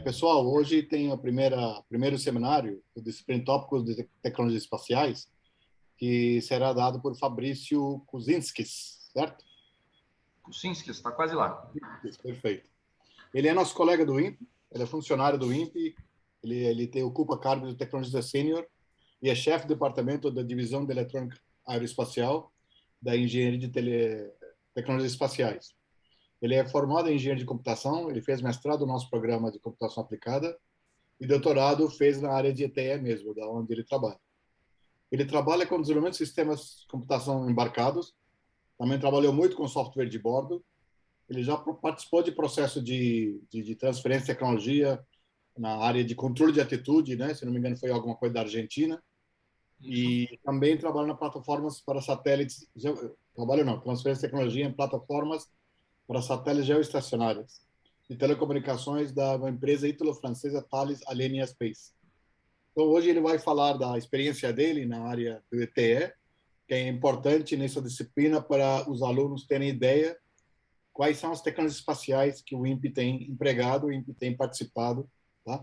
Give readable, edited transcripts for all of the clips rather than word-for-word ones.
Pessoal, hoje tem o primeiro seminário do Disciplina Tópicos de Tecnologias Espaciais, que será dado por Fabrício Kuzinskis, certo? Kuzinskis, está quase lá. Perfeito. Ele é nosso colega do INPE, ele é funcionário do INPE, ocupa cargo de tecnologia sênior e é chefe do departamento da divisão de eletrônica aeroespacial da engenharia de tecnologias espaciais. Ele é formado em engenharia de computação, ele fez mestrado no nosso programa de computação aplicada e doutorado fez na área de ETE mesmo, da onde ele trabalha. Ele trabalha com desenvolvimento de sistemas de computação embarcados, também trabalhou muito com software de bordo, ele já participou de processo de transferência de tecnologia na área de controle de atitude, né? Se não me engano foi alguma coisa da Argentina. Isso. E também trabalha na plataformas para satélites, transferência de tecnologia em plataformas para satélites geoestacionários de telecomunicações da empresa ítalo-francesa Thales Alenia Space. Então, hoje ele vai falar da experiência dele na área do ETE, que é importante nessa disciplina para os alunos terem ideia quais são as tecnologias espaciais que o INPE tem empregado, o INPE tem participado. Tá?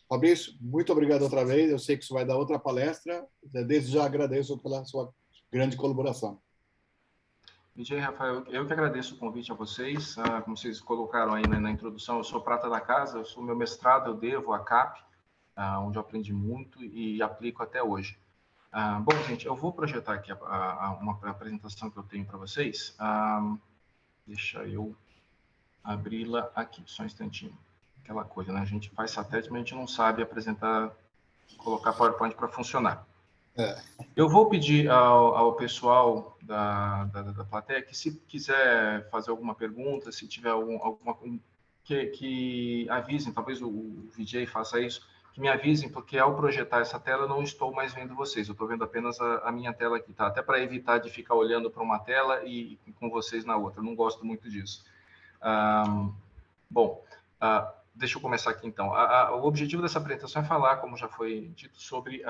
Fabrício, muito obrigado outra vez. Eu sei que isso vai dar outra palestra. Desde já agradeço pela sua grande colaboração. Vijay, Rafael, eu que agradeço o convite a vocês. Como vocês colocaram aí na introdução, eu sou prata da casa, eu sou meu mestrado, eu devo à CAP, onde eu aprendi muito e aplico até hoje. Bom, gente, eu vou projetar aqui uma apresentação que eu tenho para vocês. Deixa eu abri-la aqui, só um instantinho. Aquela coisa, né? A gente faz satélite, mas a gente não sabe apresentar, colocar PowerPoint para funcionar. Eu vou pedir ao pessoal da plateia que, se quiser fazer alguma pergunta, se tiver alguma que avisem, talvez o VJ faça isso, que me avisem, porque ao projetar essa tela eu não estou mais vendo vocês, eu estou vendo apenas a minha tela aqui, tá? Até para evitar de ficar olhando para uma tela e com vocês na outra, eu não gosto muito disso. Bom, deixa eu começar aqui então. O objetivo dessa apresentação é falar, como já foi dito, sobre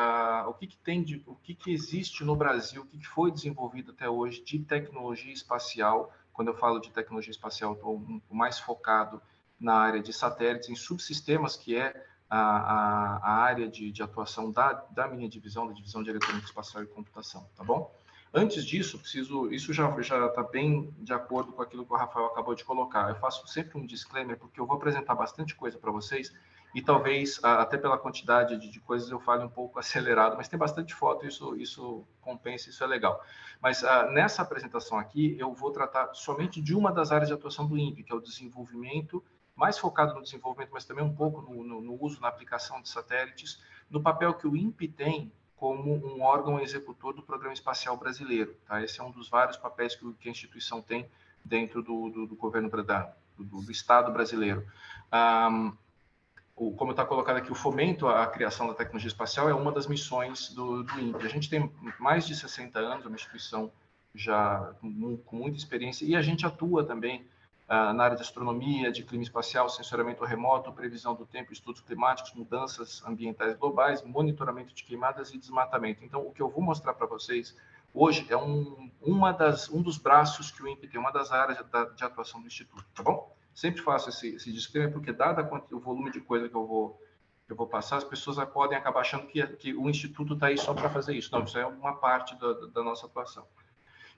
o que existe no Brasil, o que foi desenvolvido até hoje de tecnologia espacial. Quando eu falo de tecnologia espacial, estou mais focado na área de satélites, em subsistemas, que é a área de atuação da minha divisão, da divisão de eletrônica espacial e computação, tá bom? Antes disso, isso já está bem de acordo com aquilo que o Rafael acabou de colocar. Eu faço sempre um disclaimer, porque eu vou apresentar bastante coisa para vocês, e talvez, até pela quantidade de coisas, eu fale um pouco acelerado, mas tem bastante foto, isso compensa, isso é legal. Mas nessa apresentação aqui, eu vou tratar somente de uma das áreas de atuação do INPE, que é o desenvolvimento, mais focado no desenvolvimento, mas também um pouco no uso, na aplicação de satélites, no papel que o INPE tem como um órgão executor do Programa Espacial Brasileiro. Tá? Esse é um dos vários papéis que a instituição tem dentro do governo do Estado brasileiro. Como está colocado aqui, o fomento à criação da tecnologia espacial é uma das missões do INPE. A gente tem mais de 60 anos, uma instituição já com muita experiência, e a gente atua também na área de astronomia, de clima espacial, sensoramento remoto, previsão do tempo, estudos climáticos, mudanças ambientais globais, monitoramento de queimadas e desmatamento. Então, o que eu vou mostrar para vocês hoje é um dos braços que o INPE tem, uma das áreas de atuação do Instituto, tá bom? Sempre faço esse disclaimer, porque dado o volume de coisa que eu vou passar, as pessoas podem acabar achando que o Instituto está aí só para fazer isso. Não, isso é uma parte da nossa atuação.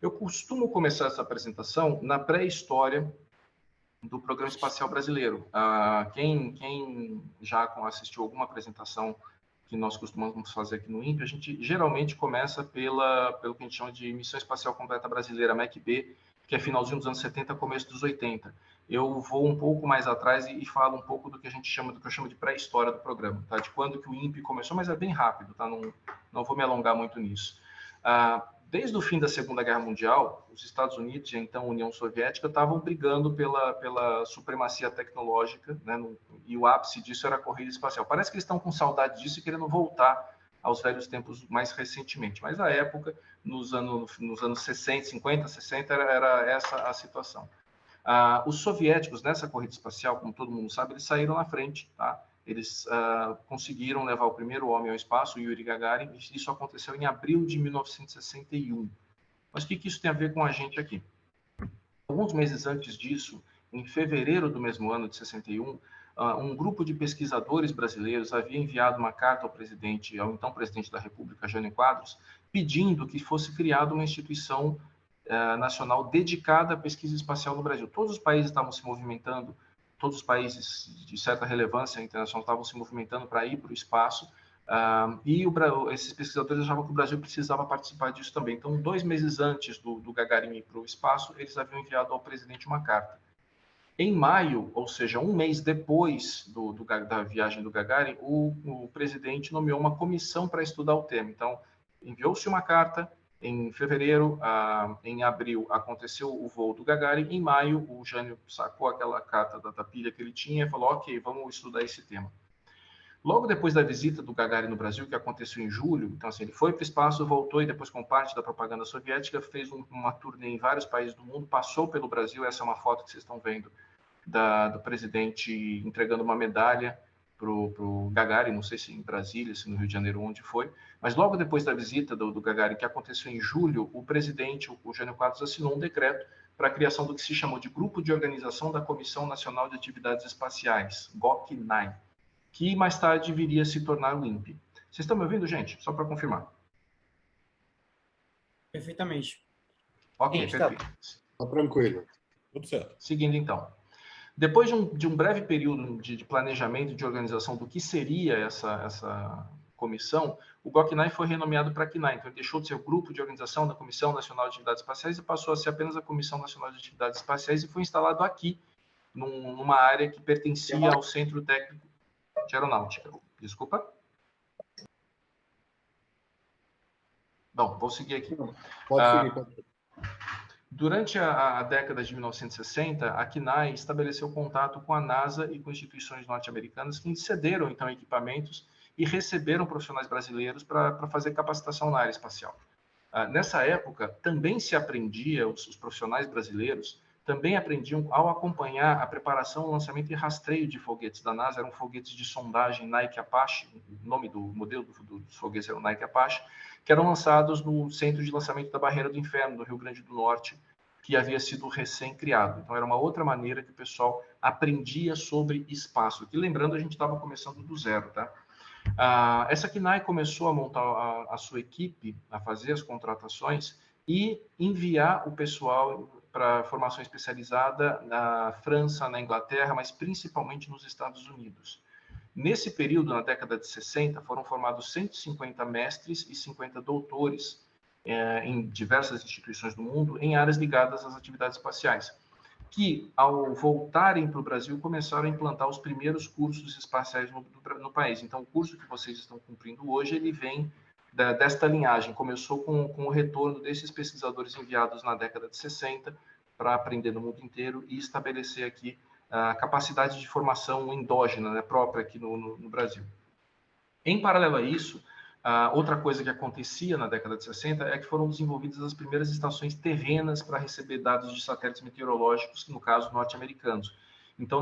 Eu costumo começar essa apresentação na pré-história do Programa Espacial Brasileiro. Quem já assistiu alguma apresentação que nós costumamos fazer aqui no INPE, a gente geralmente começa pelo que a gente chama de Missão Espacial Completa Brasileira, MEC-B, que é finalzinho dos anos 70, começo dos 80. Eu vou um pouco mais atrás e falo um pouco do que eu chamo de pré-história do programa, tá? De quando que o INPE começou, mas é bem rápido, tá? Não vou me alongar muito nisso. Desde o fim da Segunda Guerra Mundial, os Estados Unidos e então a União Soviética estavam brigando pela supremacia tecnológica, né? E o ápice disso era a corrida espacial. Parece que eles estão com saudade disso e querendo voltar aos velhos tempos mais recentemente. Mas na época, nos anos 60, 50, 60, era essa a situação. Os soviéticos, nessa corrida espacial, como todo mundo sabe, eles saíram na frente, tá? Eles conseguiram levar o primeiro homem ao espaço, Yuri Gagarin, e isso aconteceu em abril de 1961. Mas o que isso tem a ver com a gente aqui? Alguns meses antes disso, em fevereiro do mesmo ano, de 61, um grupo de pesquisadores brasileiros havia enviado uma carta ao então presidente da República, Jânio Quadros, pedindo que fosse criada uma instituição nacional dedicada à pesquisa espacial no Brasil. Todos os países estavam se movimentando, todos os países de certa relevância internacional estavam se movimentando para ir para o espaço, e esses pesquisadores achavam que o Brasil precisava participar disso também. Então, 2 meses antes do Gagarin ir para o espaço, eles haviam enviado ao presidente uma carta. Em maio, ou seja, um mês depois da viagem do Gagarin, o presidente nomeou uma comissão para estudar o tema. Então, enviou-se uma carta. Em fevereiro, em abril, aconteceu o voo do Gagarin. Em maio, o Jânio sacou aquela carta da pilha que ele tinha e falou, ok, vamos estudar esse tema. Logo depois da visita do Gagarin no Brasil, que aconteceu em julho, então assim, ele foi para o espaço, voltou e depois, com parte da propaganda soviética, fez uma turnê em vários países do mundo, passou pelo Brasil. Essa é uma foto que vocês estão vendo do presidente entregando uma medalha para o Gagarin, não sei se em Brasília, se no Rio de Janeiro, onde foi, mas logo depois da visita do Gagarin, que aconteceu em julho, o presidente, o Jânio Quadros, assinou um decreto para a criação do que se chamou de Grupo de Organização da Comissão Nacional de Atividades Espaciais, GOCNAI, que mais tarde viria a se tornar o INPE. Vocês estão me ouvindo, gente? Só para confirmar. Perfeitamente. Ok, perfeito. Está tranquilo. Tudo certo. Seguindo, então. Depois de um breve período de planejamento e de organização do que seria essa comissão, o GOCNAI foi renomeado para CNAI. Então, ele deixou de ser o Grupo de Organização da Comissão Nacional de Atividades Espaciais e passou a ser apenas a Comissão Nacional de Atividades Espaciais e foi instalado aqui, numa área que pertencia ao Centro Técnico de Aeronáutica. Desculpa? Bom, vou seguir aqui. Pode seguir. Durante a década de 1960, a CNAI estabeleceu contato com a NASA e com instituições norte-americanas que cederam, então, equipamentos e receberam profissionais brasileiros para fazer capacitação na área espacial. Nessa época, também se aprendia, os profissionais brasileiros também aprendiam ao acompanhar a preparação, lançamento e rastreio de foguetes da NASA. Eram foguetes de sondagem Nike Apache, o nome do modelo dos foguetes era o Nike Apache, que eram lançados no centro de lançamento da Barreira do Inferno, do Rio Grande do Norte, que havia sido recém-criado. Então, era uma outra maneira que o pessoal aprendia sobre espaço. E lembrando, a gente estava começando do zero, tá? Essa CNAI começou a montar a sua equipe, a fazer as contratações e enviar o pessoal para formação especializada na França, na Inglaterra, mas principalmente nos Estados Unidos. Nesse período, na década de 60, foram formados 150 mestres e 50 doutores em diversas instituições do mundo em áreas ligadas às atividades espaciais, que, ao voltarem para o Brasil, começaram a implantar os primeiros cursos espaciais no país. Então, o curso que vocês estão cumprindo hoje, ele vem desta linhagem. Começou com o retorno desses pesquisadores enviados na década de 60 para aprender no mundo inteiro e estabelecer aqui a capacidade de formação endógena, né, própria aqui no Brasil. Em paralelo a isso, outra coisa que acontecia na década de 60 é que foram desenvolvidas as primeiras estações terrenas para receber dados de satélites meteorológicos, no caso, norte-americanos. Então,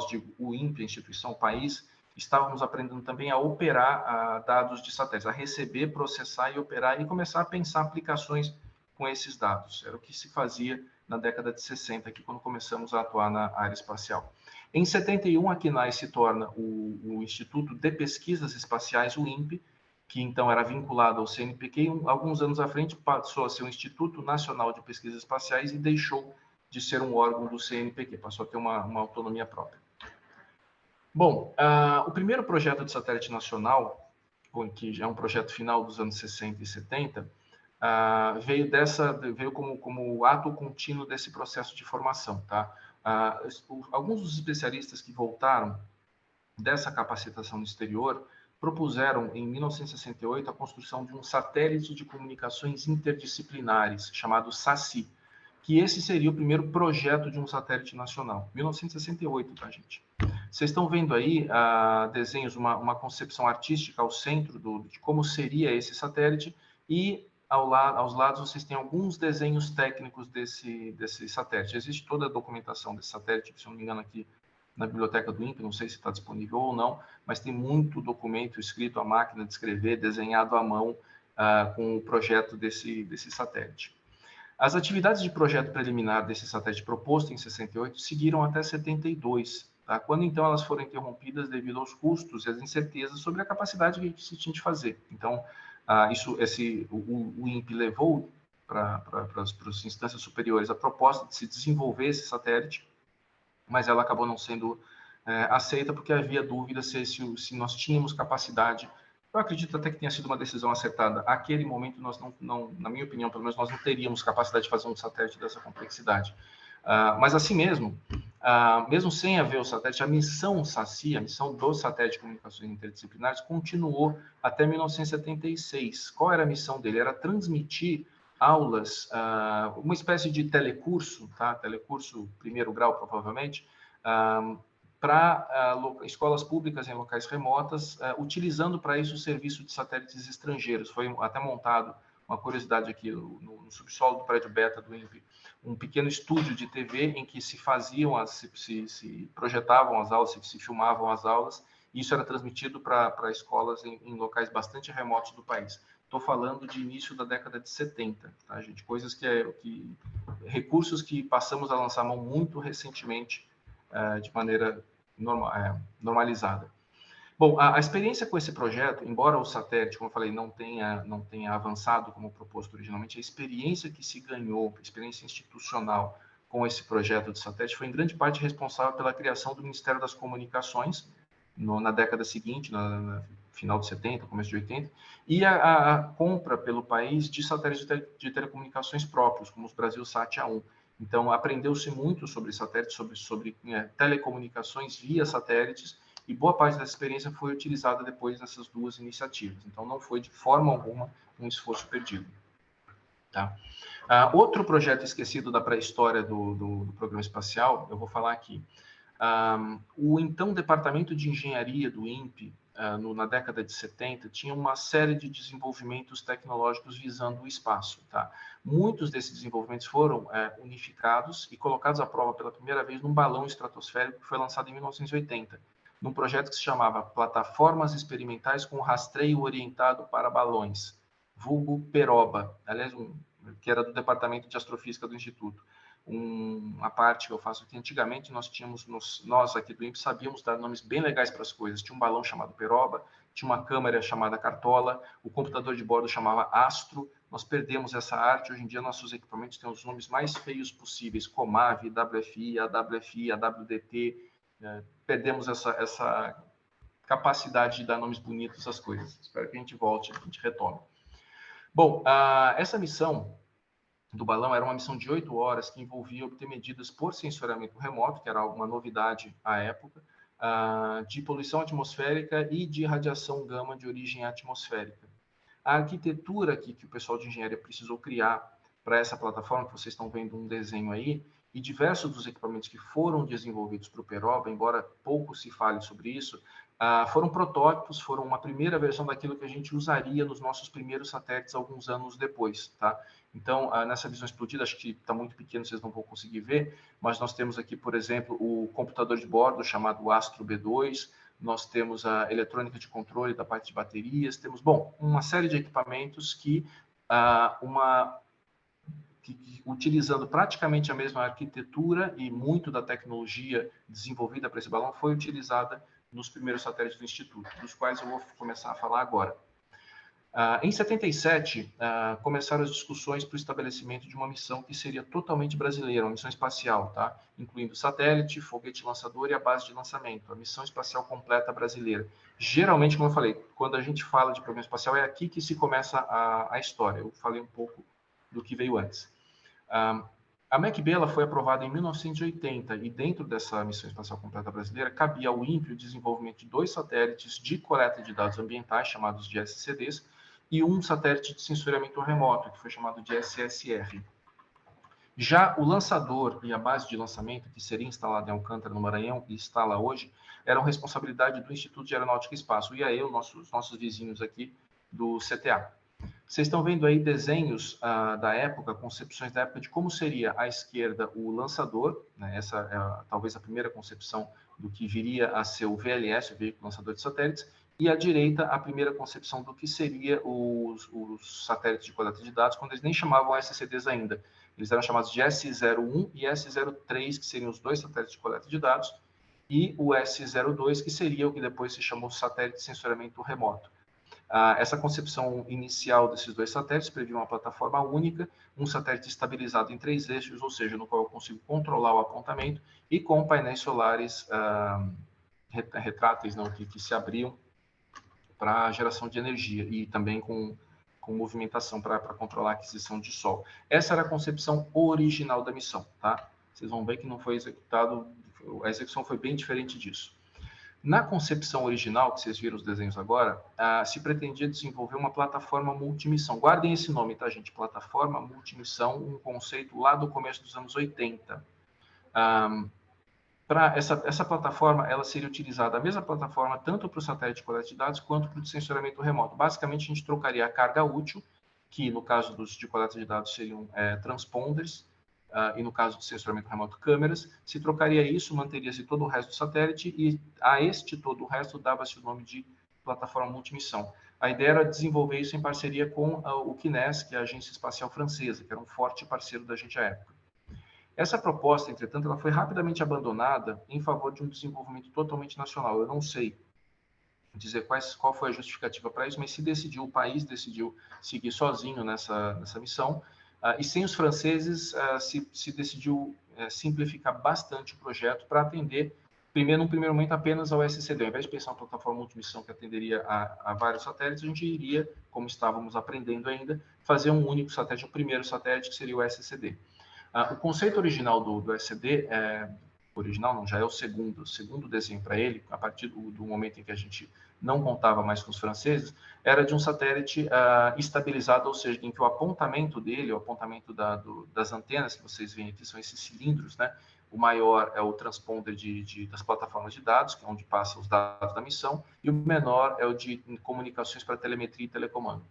digo, o INPE, a instituição, o país, estávamos aprendendo também a operar dados de satélites, a receber, processar e operar e começar a pensar aplicações com esses dados. Era o que se fazia na década de 60, aqui, quando começamos a atuar na área espacial. Em 71, a CNAI se torna o Instituto de Pesquisas Espaciais, o INPE, que então era vinculado ao CNPq, e alguns anos à frente passou a ser o Instituto Nacional de Pesquisas Espaciais e deixou de ser um órgão do CNPq, passou a ter uma autonomia própria. Bom, o primeiro projeto de satélite nacional, que já é um projeto final dos anos 60 e 70, veio como ato contínuo desse processo de formação, tá? Alguns dos especialistas que voltaram dessa capacitação no exterior propuseram, em 1968, a construção de um satélite de comunicações interdisciplinares, chamado SACI, que esse seria o primeiro projeto de um satélite nacional. 1968, tá, gente? Vocês estão vendo aí desenhos, uma concepção artística ao centro de como seria esse satélite, e aos lados vocês têm alguns desenhos técnicos desse satélite. Existe toda a documentação desse satélite, se eu não me engano, aqui na biblioteca do INPE, não sei se está disponível ou não, mas tem muito documento escrito à máquina de escrever, desenhado à mão, com o projeto desse satélite. As atividades de projeto preliminar desse satélite proposto em 68 seguiram até 72, tá? Quando então elas foram interrompidas devido aos custos e às incertezas sobre a capacidade que se tinha de fazer. Então, o INPE levou para as instâncias superiores a proposta de se desenvolver esse satélite, mas ela acabou não sendo aceita porque havia dúvida se nós tínhamos capacidade. Eu acredito até que tenha sido uma decisão acertada. Naquele momento, nós não, na minha opinião, pelo menos, nós não teríamos capacidade de fazer um satélite dessa complexidade. Mas assim mesmo, mesmo sem haver o satélite, a missão SACI, a missão do Satélite de Comunicações Interdisciplinares, continuou até 1976. Qual era a missão dele? Era transmitir aulas, uma espécie de telecurso, tá? Telecurso primeiro grau, provavelmente, para escolas públicas em locais remotas, utilizando para isso o serviço de satélites estrangeiros. Foi até montado, uma curiosidade aqui, no subsolo do prédio Beta do INPE, um pequeno estúdio de TV em que se faziam, se projetavam as aulas, se filmavam as aulas, e isso era transmitido para escolas em locais bastante remotos do país. Estou falando de início da década de 70, tá, gente? Coisas recursos que passamos a lançar mão muito recentemente, de maneira normalizada. Bom, a experiência com esse projeto, embora o satélite, como eu falei, não tenha avançado como proposto originalmente, a experiência que se ganhou, a experiência institucional com esse projeto de satélite, foi em grande parte responsável pela criação do Ministério das Comunicações, na década seguinte, no final de 70, começo de 80, e a compra pelo país de satélites de telecomunicações próprios, como os BrasilSat A1. Então, aprendeu-se muito sobre satélites, sobre telecomunicações via satélites, e boa parte dessa experiência foi utilizada depois nessas duas iniciativas. Então, não foi de forma alguma um esforço perdido. Tá? Outro projeto esquecido da pré-história do programa espacial, eu vou falar aqui. O então Departamento de Engenharia do INPE, na década de 70, tinha uma série de desenvolvimentos tecnológicos visando o espaço. Tá? Muitos desses desenvolvimentos foram unificados e colocados à prova pela primeira vez num balão estratosférico que foi lançado em 1980, num projeto que se chamava Plataformas Experimentais com Rastreio Orientado para Balões, vulgo PEROBA, aliás, que era do Departamento de Astrofísica do Instituto. Uma parte que eu faço aqui, antigamente nós aqui do INPE sabíamos dar nomes bem legais para as coisas. Tinha um balão chamado Peroba, tinha uma câmera chamada Cartola, o computador de bordo chamava Astro. Nós perdemos essa arte, hoje em dia nossos equipamentos têm os nomes mais feios possíveis, Comave, WFI, AWFI, AWDT. Perdemos essa capacidade de dar nomes bonitos às coisas. Espero que a gente volte, a gente retome. Bom, essa missão do balão era uma missão de 8 horas que envolvia obter medidas por sensoriamento remoto, que era alguma novidade à época, de poluição atmosférica e de radiação gama de origem atmosférica. A arquitetura que o pessoal de engenharia precisou criar para essa plataforma, que vocês estão vendo um desenho aí, e diversos dos equipamentos que foram desenvolvidos para o Peroba, embora pouco se fale sobre isso, foram protótipos, foram uma primeira versão daquilo que a gente usaria nos nossos primeiros satélites alguns anos depois, tá? Então, nessa visão explodida, acho que está muito pequeno, vocês não vão conseguir ver, mas nós temos aqui, por exemplo, o computador de bordo chamado Astro B2, nós temos a eletrônica de controle da parte de baterias, temos, bom, uma série de equipamentos que utilizando praticamente a mesma arquitetura e muito da tecnologia desenvolvida para esse balão foi utilizada nos primeiros satélites do Instituto, dos quais eu vou começar a falar agora. Em 77, começaram as discussões para o estabelecimento de uma missão que seria totalmente brasileira, uma missão espacial, tá? Incluindo satélite, foguete lançador e a base de lançamento, a missão espacial completa brasileira. Geralmente, como eu falei, quando a gente fala de programa espacial, é aqui que se começa a história. Eu falei um pouco do que veio antes. A MEC-B foi aprovada em 1980 e dentro dessa missão espacial completa brasileira cabia ao INPE o desenvolvimento de 2 satélites de coleta de dados ambientais, chamados de SCDs, e um satélite de sensoriamento remoto, que foi chamado de SSR. Já o lançador e a base de lançamento, que seria instalada em Alcântara, no Maranhão, e está lá hoje, eram responsabilidade do Instituto de Aeronáutica e Espaço, o IAE, nossos vizinhos aqui do CTA. Vocês estão vendo aí desenhos da época, concepções da época de como seria à esquerda o lançador, né? Essa é talvez a primeira concepção do que viria a ser o VLS, o Veículo Lançador de Satélites, e à direita a primeira concepção do que seria os satélites de coleta de dados, quando eles nem chamavam SCDs ainda. Eles eram chamados de S01 e S03, que seriam os dois satélites de coleta de dados, e o S02, que seria o que depois se chamou satélite de sensoramento remoto. Essa concepção inicial desses dois satélites previa uma plataforma única, um satélite estabilizado em 3 eixos, ou seja, no qual eu consigo controlar o apontamento, e com painéis solares retráteis, não, que se abriam para geração de energia e também com movimentação para controlar a aquisição de sol. Essa era a concepção original da missão, tá? Vocês vão ver que não foi executado, a execução foi bem diferente disso. Na concepção original, que vocês viram os desenhos agora, se pretendia desenvolver uma plataforma multimissão. Guardem esse nome, tá, gente? Plataforma multimissão, um conceito lá do começo dos anos 80. Para essa plataforma, ela seria utilizada, a mesma plataforma, tanto para o satélite de coleta de dados, quanto para o de sensoramento remoto. Basicamente, a gente trocaria a carga útil, que no caso de coleta de dados seriam transponders, e no caso de sensoramento remoto, câmeras. Se trocaria isso, manteria-se todo o resto do satélite, e a todo o resto dava-se o nome de plataforma multimissão. A ideia era desenvolver isso em parceria com o CNES, que é a Agência Espacial Francesa, que era um forte parceiro da gente à época. Essa proposta, entretanto, ela foi rapidamente abandonada em favor de um desenvolvimento totalmente nacional. Eu não sei dizer qual foi a justificativa para isso, mas o país decidiu seguir sozinho nessa missão, e sem os franceses se decidiu simplificar bastante o projeto para atender, num primeiro momento, apenas ao SCD. Ao invés de pensar uma plataforma multimissão que atenderia a vários satélites, a gente iria, como estávamos aprendendo ainda, fazer um único satélite, o primeiro satélite, que seria o SCD. O conceito original do SCD, original não, já é o segundo desenho para ele, a partir do momento em que a gente não contava mais com os franceses, era de um satélite estabilizado, ou seja, em que o apontamento dele, o apontamento das antenas que vocês veem aqui, são esses cilindros, né? O maior é o transponder das plataformas de dados, que é onde passam os dados da missão, e o menor é o de comunicações para telemetria e telecomando.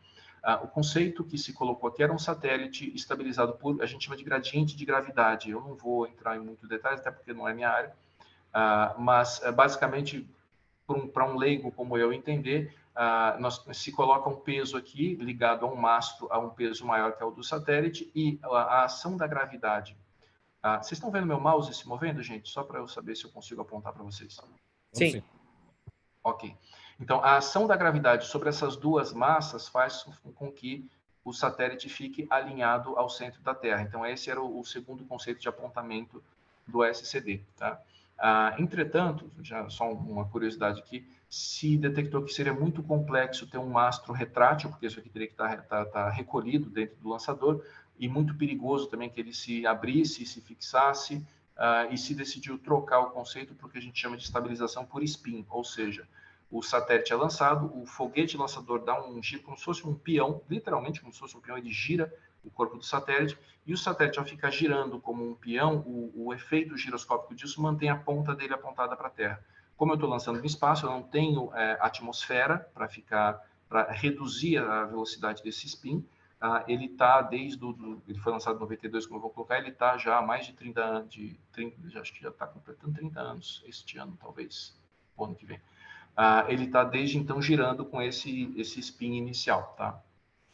O conceito que se colocou aqui era um satélite estabilizado por, a gente chama de gradiente de gravidade. Eu não vou entrar em muitos detalhes, até porque não é minha área, mas basicamente, para um leigo como eu entender, se coloca um peso aqui ligado a um mastro, a um peso maior que é o do satélite, e a ação da gravidade. Vocês estão vendo meu mouse se movendo, gente? Só para eu saber se eu consigo apontar para vocês. Sim. Ok. Então, a ação da gravidade sobre essas duas massas faz com que o satélite fique alinhado ao centro da Terra. Então, esse era o segundo conceito de apontamento do SCD. Tá? Entretanto, já só uma curiosidade aqui, se detectou que seria muito complexo ter um mastro retrátil, porque isso aqui teria que estar recolhido dentro do lançador, e muito perigoso também que ele se abrisse, se fixasse, e se decidiu trocar o conceito para o que a gente chama de estabilização por spin, ou seja, o satélite é lançado, o foguete lançador dá um giro como se fosse um peão, literalmente como se fosse um peão, ele gira o corpo do satélite, e o satélite, ao ficar girando como um peão, o efeito giroscópico disso mantém a ponta dele apontada para a Terra. Como eu estou lançando no espaço, eu não tenho atmosfera para reduzir a velocidade desse spin. Ele está ele foi lançado em 92, como eu vou colocar, ele está já há mais de 30 anos, acho que já está completando 30 anos este ano, talvez, o ano que vem. Ele está desde então girando com esse spin inicial, tá?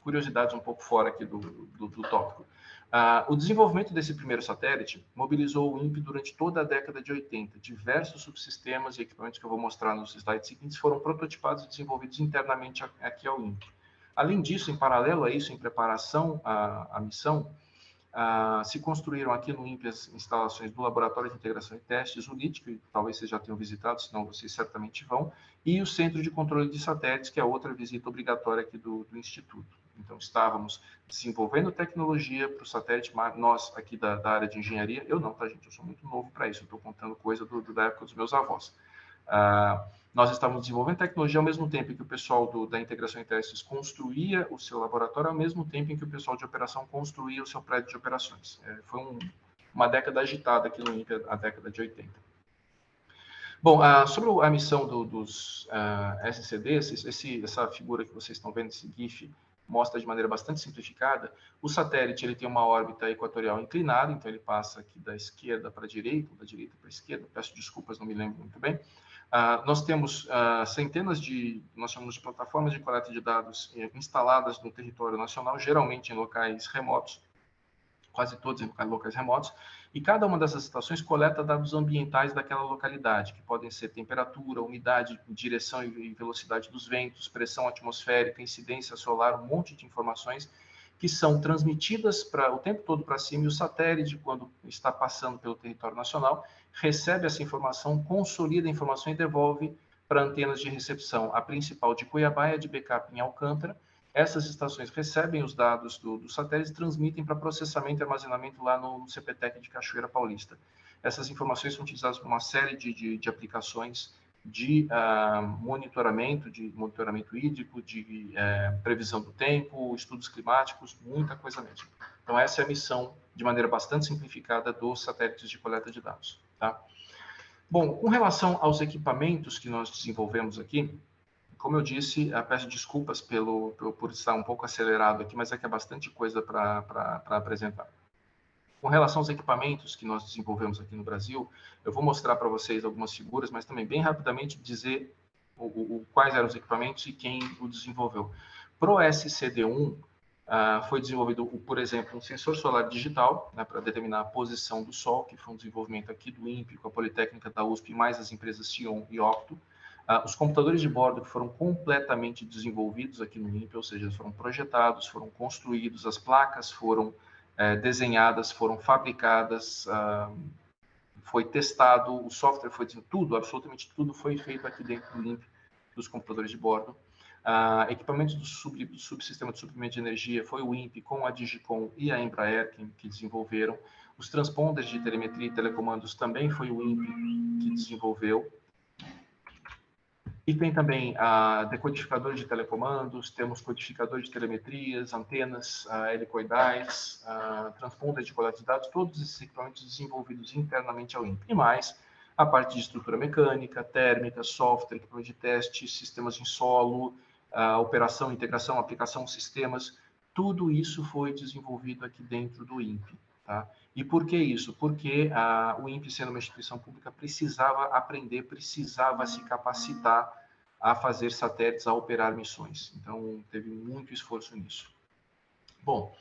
Curiosidades um pouco fora aqui do tópico. O desenvolvimento desse primeiro satélite mobilizou o INPE durante toda a década de 80. Diversos subsistemas e equipamentos que eu vou mostrar nos slides seguintes foram prototipados e desenvolvidos internamente aqui ao INPE. Além disso, em paralelo a isso, em preparação à missão, se construíram aqui no INPE as instalações do Laboratório de Integração e Testes, o LIT, que talvez vocês já tenham visitado, senão vocês certamente vão, e o Centro de Controle de Satélites, que é outra visita obrigatória aqui do Instituto. Então, estávamos desenvolvendo tecnologia para o satélite, nós aqui da área de engenharia, eu não, tá, gente? Eu sou muito novo para isso, eu estou contando coisa da época dos meus avós. Nós estávamos desenvolvendo tecnologia ao mesmo tempo em que o pessoal da integração em testes construía o seu laboratório, ao mesmo tempo em que o pessoal de operação construía o seu prédio de operações. Foi uma década agitada aqui no INPE, a década de 80. Bom, sobre a missão dos SCDs, essa figura que vocês estão vendo, esse GIF, mostra de maneira bastante simplificada. O satélite ele tem uma órbita equatorial inclinada, então ele passa aqui da esquerda para a direita, ou da direita para a esquerda, peço desculpas, não me lembro muito bem. Nós temos centenas nós chamamos de plataformas de coleta de dados instaladas no território nacional, geralmente em locais remotos, quase todos em locais remotos, e cada uma dessas estações coleta dados ambientais daquela localidade, que podem ser temperatura, umidade, direção e velocidade dos ventos, pressão atmosférica, incidência solar, um monte de informações que são transmitidas o tempo todo para cima, e o satélite, quando está passando pelo território nacional, recebe essa informação, consolida a informação e devolve para antenas de recepção. A principal de Cuiabá é a de backup em Alcântara. Essas estações recebem os dados do satélite e transmitem para processamento e armazenamento lá no CPTEC de Cachoeira Paulista. Essas informações são utilizadas por uma série de aplicações de monitoramento hídrico, de previsão do tempo, estudos climáticos, muita coisa mesmo. Então, essa é a missão, de maneira bastante simplificada, dos satélites de coleta de dados. Tá? Bom, com relação aos equipamentos que nós desenvolvemos aqui, como eu disse, peço desculpas por estar um pouco acelerado aqui, mas é que é bastante coisa para apresentar. Com relação aos equipamentos que nós desenvolvemos aqui no Brasil, eu vou mostrar para vocês algumas figuras, mas também bem rapidamente dizer quais eram os equipamentos e quem o desenvolveu. Pro SCD-1 foi desenvolvido, por exemplo, um sensor solar digital, né, para determinar a posição do Sol, que foi um desenvolvimento aqui do INPE, com a Politécnica da USP, mais as empresas Sion e Octo. Os computadores de bordo que foram completamente desenvolvidos aqui no INPE, ou seja, foram projetados, foram construídos, as placas foram desenhadas, foram fabricadas, foi testado, o software foi tudo, absolutamente tudo foi feito aqui dentro do INPE, dos computadores de bordo. Equipamentos do subsistema de suprimento de energia foi o INPE com a Digicom e a Embraer que desenvolveram. Os transponders de telemetria e telecomandos também foi o INPE que desenvolveu. E tem também decodificador de telecomandos, temos codificador de telemetrias, antenas helicoidais, transponder de coleta de dados, todos esses equipamentos desenvolvidos internamente ao INPE. E mais a parte de estrutura mecânica, térmica, software, equipamento de teste, sistemas em solo, operação, integração, aplicação, sistemas, tudo isso foi desenvolvido aqui dentro do INPE. Tá? E por que isso? Porque o INPE, sendo uma instituição pública, precisava aprender, precisava se capacitar a fazer satélites, a operar missões. Então, teve muito esforço nisso. Bom,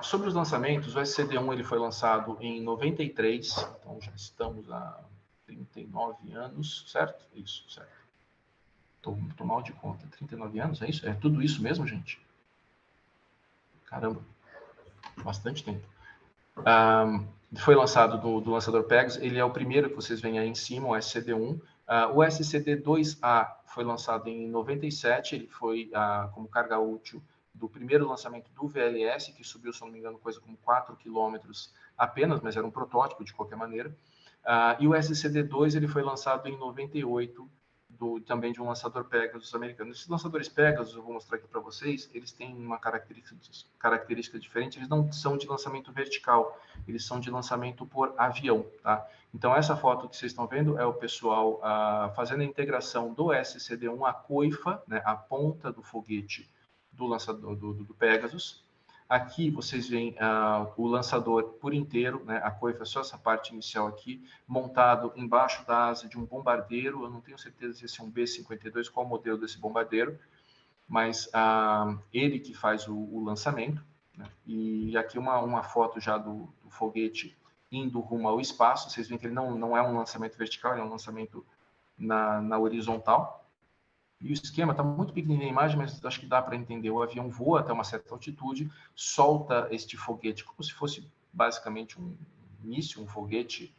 sobre os lançamentos, o SCD-1 ele foi lançado em 93, então já estamos há 39 anos, certo? Isso, certo. Estou mal de conta. 39 anos, é isso? É tudo isso mesmo, gente? Caramba, bastante tempo. Foi lançado do lançador Pegasus, ele é o primeiro que vocês veem aí em cima, o SCD-1. O SCD-2A foi lançado em 97, ele foi como carga útil do primeiro lançamento do VLS, que subiu, se não me engano, coisa como 4 quilômetros apenas, mas era um protótipo de qualquer maneira. E o SCD-2 ele foi lançado em 98, também de um lançador Pegasus americano. Esses lançadores Pegasus, eu vou mostrar aqui para vocês, eles têm uma característica diferente, eles não são de lançamento vertical, eles são de lançamento por avião, tá? Então, essa foto que vocês estão vendo é o pessoal fazendo a integração do SCD-1 à coifa, né, a ponta do foguete do lançador do Pegasus. Aqui vocês veem o lançador por inteiro, né, a coifa, só essa parte inicial aqui, montado embaixo da asa de um bombardeiro. Eu não tenho certeza se esse é um B-52, qual o modelo desse bombardeiro, mas ele que faz o lançamento. Né, e aqui uma foto já do foguete indo rumo ao espaço. Vocês veem que ele não é um lançamento vertical, ele é um lançamento na horizontal. E o esquema está muito pequenininho na imagem, mas acho que dá para entender. O avião voa até uma certa altitude, solta este foguete como se fosse basicamente um míssil, um foguete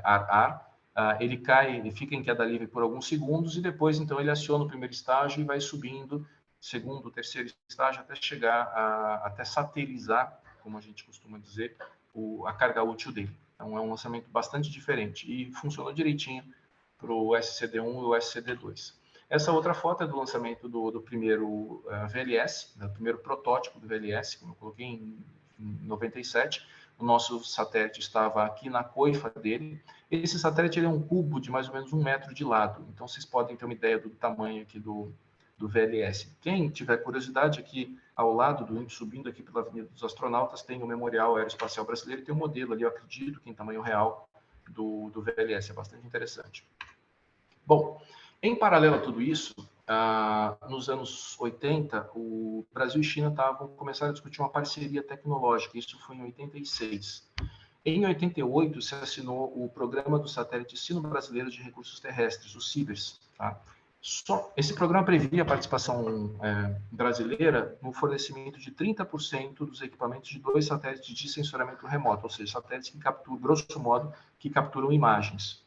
ar-ar. Ele cai, ele fica em queda livre por alguns segundos e depois, então, ele aciona o primeiro estágio e vai subindo, segundo, terceiro estágio, até chegar até satelizar, como a gente costuma dizer, a carga útil dele. Então, é um lançamento bastante diferente e funcionou direitinho para o SCD-1 e o SCD-2. Essa outra foto é do lançamento do primeiro VLS, do primeiro protótipo do VLS, como eu coloquei em 97. O nosso satélite estava aqui na coifa dele. Esse satélite ele é um cubo de mais ou menos 1 metro de lado. Então, vocês podem ter uma ideia do tamanho aqui do do VLS. Quem tiver curiosidade, aqui ao lado do INPE, subindo aqui pela Avenida dos Astronautas, tem o Memorial Aeroespacial Brasileiro, e tem um modelo ali, eu acredito que em tamanho real, do VLS, é bastante interessante. Bom, em paralelo a tudo isso, nos anos 80, o Brasil e China começaram a discutir uma parceria tecnológica, isso foi em 86. Em 88, se assinou o Programa do Satélite Sino-Brasileiro de Recursos Terrestres, o CIBERS. Tá? Esse programa previa a participação brasileira no fornecimento de 30% dos equipamentos de 2 satélites de sensoramento remoto, ou seja, satélites que capturam, grosso modo, que capturam imagens.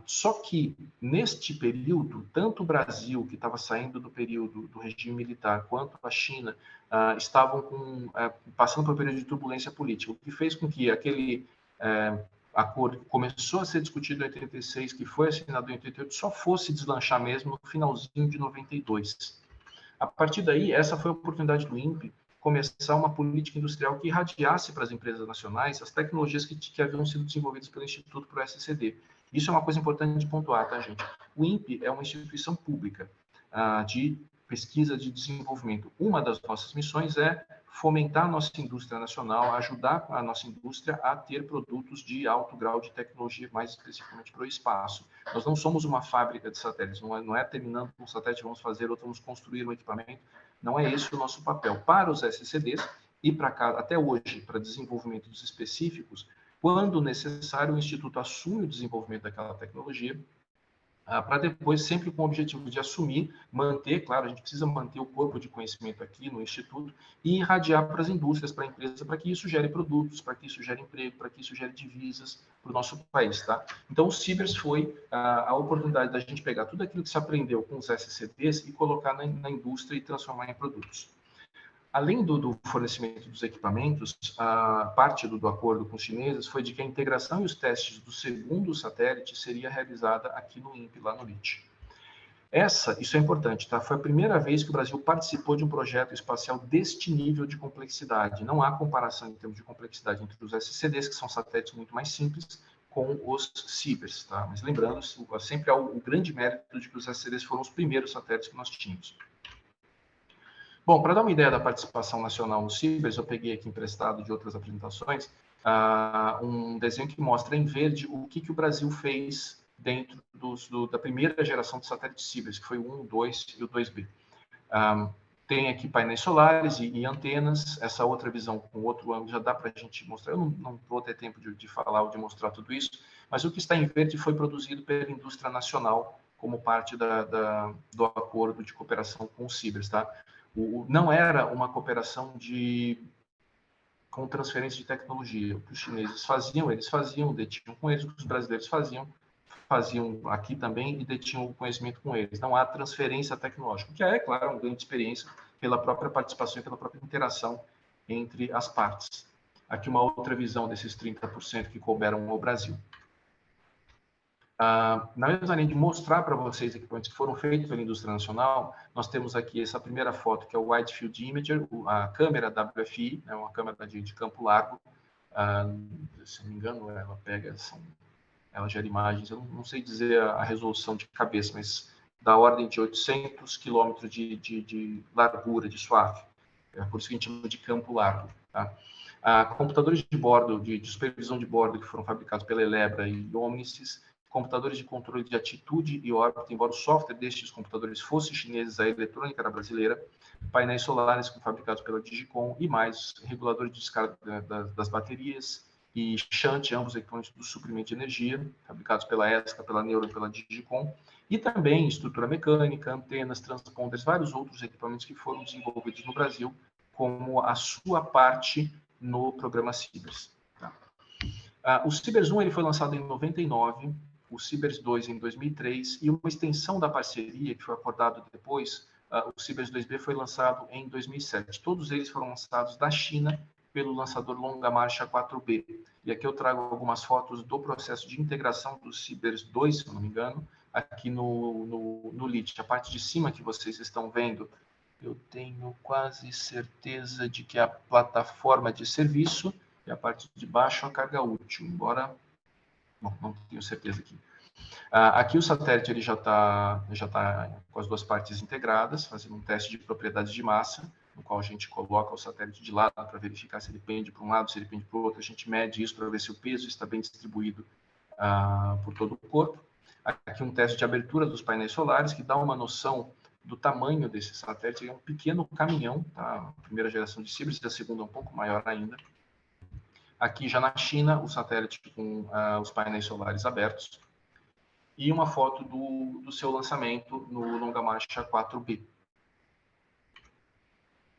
Só que, neste período, tanto o Brasil, que estava saindo do período do regime militar, quanto a China, estavam passando por um período de turbulência política, o que fez com que aquele acordo que começou a ser discutido em 86, que foi assinado em 88, só fosse deslanchar mesmo no finalzinho de 92. A partir daí, essa foi a oportunidade do INPE começar uma política industrial que irradiasse para as empresas nacionais as tecnologias que haviam sido desenvolvidas pelo Instituto Pro SCD. Isso é uma coisa importante de pontuar, tá, gente? O INPE é uma instituição pública de pesquisa de desenvolvimento. Uma das nossas missões é fomentar a nossa indústria nacional, ajudar a nossa indústria a ter produtos de alto grau de tecnologia, mais especificamente para o espaço. Nós não somos uma fábrica de satélites, não é terminando um satélite, vamos fazer outro, vamos construir um equipamento. Não é esse o nosso papel. Para os SCDs e para até hoje, para desenvolvimentos específicos, quando necessário, o Instituto assume o desenvolvimento daquela tecnologia, para depois, sempre com o objetivo de assumir, manter, claro, a gente precisa manter o corpo de conhecimento aqui no Instituto e irradiar para as indústrias, para a empresa, para que isso gere produtos, para que isso gere emprego, para que isso gere divisas para o nosso país, tá? Então, o CIBERS foi a oportunidade da gente pegar tudo aquilo que se aprendeu com os SCDs e colocar na indústria e transformar em produtos. Além do fornecimento dos equipamentos, a parte do acordo com os chineses foi de que a integração e os testes do segundo satélite seria realizada aqui no INPE, lá no LIT. Isso é importante, tá? Foi a primeira vez que o Brasil participou de um projeto espacial deste nível de complexidade. Não há comparação em termos de complexidade entre os SCDs, que são satélites muito mais simples, com os CIBERS, tá? Mas lembrando, sempre há o grande mérito de que os SCDs foram os primeiros satélites que nós tínhamos. Bom, para dar uma ideia da participação nacional no CIBERS, eu peguei aqui emprestado de outras apresentações, um desenho que mostra em verde o que o Brasil fez dentro da primeira geração de satélites CIBERS, que foi o 1, o 2 e o 2B. Tem aqui painéis solares e antenas, essa outra visão com outro ângulo já dá para a gente mostrar, eu não vou ter tempo de falar ou de mostrar tudo isso, mas o que está em verde foi produzido pela indústria nacional como parte do acordo de cooperação com o CIBERS, tá? Não era uma cooperação com transferência de tecnologia. O que os chineses faziam, eles faziam, detinham com eles. O que os brasileiros faziam aqui também e detinham o conhecimento com eles. Não há transferência tecnológica, que é, claro, uma grande experiência pela própria participação e pela própria interação entre as partes. Aqui uma outra visão desses 30% que couberam ao Brasil. Na mesma linha de mostrar para vocês equipamentos que foram feitos pela indústria nacional, nós temos aqui essa primeira foto, que é o Wide Field Imager, a câmera WFI, é uma câmera de campo largo, se não me engano, ela gera imagens, eu não sei dizer a resolução de cabeça, mas da ordem de 800 quilômetros de largura, de swath, por isso que a gente chama de campo largo, tá? Computadores de bordo, de supervisão de bordo, que foram fabricados pela Elebra e Omnisys, computadores de controle de atitude e órbita, embora o software destes computadores fosse chineses, a eletrônica era brasileira, painéis solares fabricados pela Digicom e mais, reguladores de descarga das baterias e shunt, ambos equipamentos do suprimento de energia, fabricados pela ESCA, pela Neuro e pela Digicom, e também estrutura mecânica, antenas, transponders, vários outros equipamentos que foram desenvolvidos no Brasil como a sua parte no programa CIBERS. Tá? O CIBERS 1 ele foi lançado em 99, o CIBERS 2 em 2003, e uma extensão da parceria que foi acordado depois, o CIBERS 2B foi lançado em 2007. Todos eles foram lançados da China pelo lançador Longa Marcha 4B. E aqui eu trago algumas fotos do processo de integração do CIBERS 2, se eu não me engano, aqui no LIT. A parte de cima que vocês estão vendo, eu tenho quase certeza de que é a plataforma de serviço, e a parte de baixo a carga útil, embora... Bom, não tenho certeza aqui. Aqui o satélite ele já tá com as duas partes integradas, fazendo um teste de propriedades de massa, no qual a gente coloca o satélite de lado para verificar se ele pende para um lado, se ele pende para o outro. A gente mede isso para ver se o peso está bem distribuído por todo o corpo. Aqui um teste de abertura dos painéis solares, que dá uma noção do tamanho desse satélite. É um pequeno caminhão, tá? A primeira geração de Sirius, a segunda é um pouco maior ainda. Aqui já na China, o satélite com os painéis solares abertos. E uma foto do seu lançamento no Longa Marcha 4B.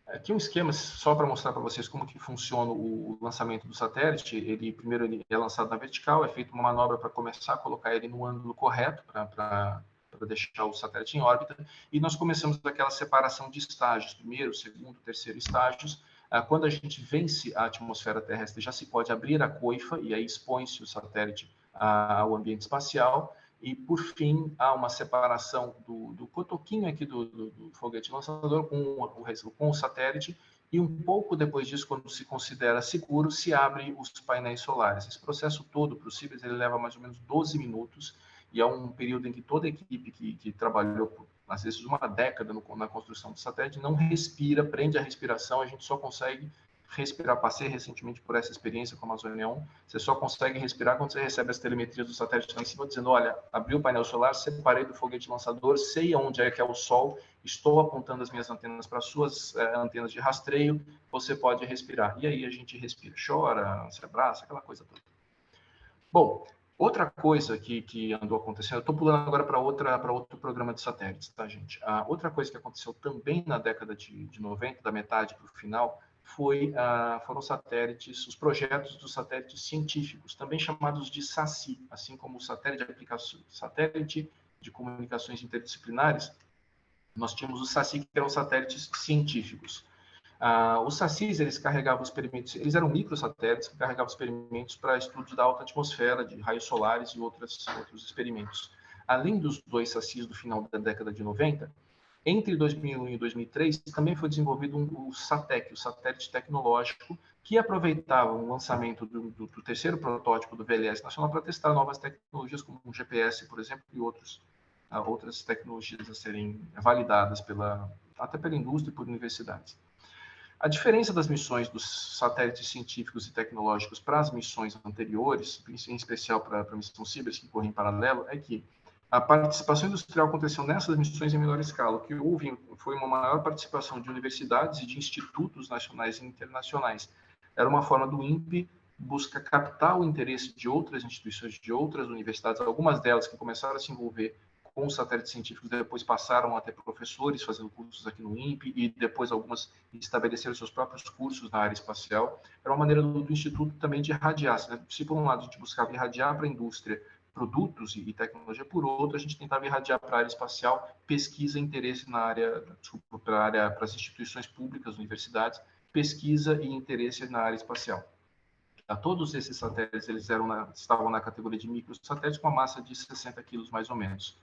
Aqui um esquema só para mostrar para vocês como que funciona o lançamento do satélite. Primeiro ele é lançado na vertical, é feita uma manobra para começar a colocar ele no ângulo correto, para deixar o satélite em órbita, e nós começamos aquela separação de estágios, primeiro, segundo, terceiro estágios. Quando a gente vence a atmosfera terrestre, já se pode abrir a coifa, e aí expõe-se o satélite ao ambiente espacial. E, por fim, há uma separação do cotoquinho aqui do foguete lançador com o satélite, e um pouco depois disso, quando se considera seguro, se abre os painéis solares. Esse processo todo, para o Sirius, ele leva mais ou menos 12 minutos, e é um período em que toda a equipe que trabalhou, às vezes, uma década na construção do satélite, não respira, prende a respiração, a gente só consegue respirar. Passei recentemente por essa experiência com a Amazônia 1. Você só consegue respirar quando você recebe as telemetrias do satélite lá em cima, dizendo: olha, abri o painel solar, separei do foguete lançador, sei onde é que é o Sol, estou apontando as minhas antenas para as suas antenas de rastreio, você pode respirar. E aí a gente respira, chora, se abraça, aquela coisa toda. Bom, outra coisa que andou acontecendo, eu estou pulando agora para outro programa de satélites, tá, gente? Outra coisa que aconteceu também na década de 90, da metade para o final, foram satélites, os projetos dos satélites científicos, também chamados de SACI, assim como o satélite de comunicações interdisciplinares. Nós tínhamos os SACI, que eram satélites científicos. Os SACIs, eles carregavam experimentos, eles eram microsatélites que carregavam experimentos para estudos da alta atmosfera, de raios solares e outros experimentos. Além dos dois SACIs do final da década de 90, entre 2001 e 2003, também foi desenvolvido o SATEC, o satélite tecnológico, que aproveitava o lançamento do terceiro protótipo do VLS nacional para testar novas tecnologias, como o GPS, por exemplo, e outras tecnologias a serem validadas até pela indústria e por universidades. A diferença das missões dos satélites científicos e tecnológicos para as missões anteriores, em especial para a missão Sirius, que corre em paralelo, é que a participação industrial aconteceu nessas missões em menor escala. O que houve foi uma maior participação de universidades e de institutos nacionais e internacionais. Era uma forma do INPE buscar captar o interesse de outras instituições, de outras universidades, algumas delas que começaram a se envolver com os satélites científicos, depois passaram a ter professores fazendo cursos aqui no INPE, e depois algumas estabeleceram seus próprios cursos na área espacial. Era uma maneira do Instituto também de irradiar. Né? Se, por um lado, a gente buscava irradiar para a indústria produtos e tecnologia, por outro, a gente tentava irradiar para a área espacial pesquisa e interesse na área, para as instituições públicas, universidades, pesquisa e interesse na área espacial. Todos esses satélites eles estavam na categoria de microsatélites com uma massa de 60 quilos, mais ou menos.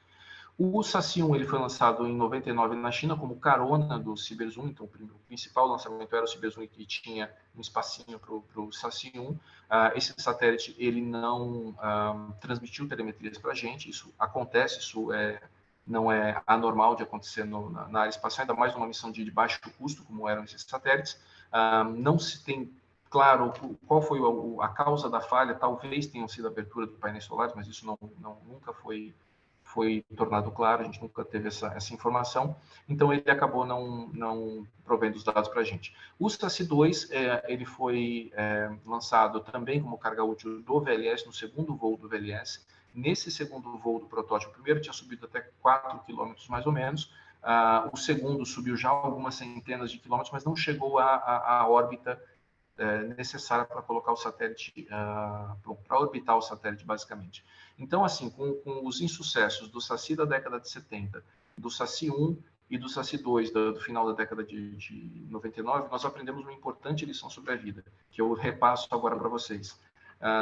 O SACI-1 ele foi lançado em 99 na China como carona do Sirius 1, então o principal lançamento era o Sirius 1 e tinha um espacinho para o SACI-1. Esse satélite ele não transmitiu telemetrias para a gente, isso acontece, isso não é anormal de acontecer na área espacial, ainda mais numa missão de baixo custo, como eram esses satélites. Não se tem claro qual foi a causa da falha, talvez tenham sido a abertura do painéis solares, mas isso nunca foi tornado claro, a gente nunca teve essa informação, então ele acabou não provendo os dados para a gente. O SACI-2, ele foi lançado também como carga útil do VLS, no segundo voo do VLS. Nesse segundo voo do protótipo, o primeiro tinha subido até 4 quilômetros, mais ou menos, o segundo subiu já algumas centenas de quilômetros, mas não chegou à órbita necessária para colocar o satélite, para orbitar o satélite, basicamente. Então, assim, com os insucessos do SACI da década de 70, do SACI-1 e do SACI-2 do final da década de 99, nós aprendemos uma importante lição sobre a vida, que eu repasso agora para vocês.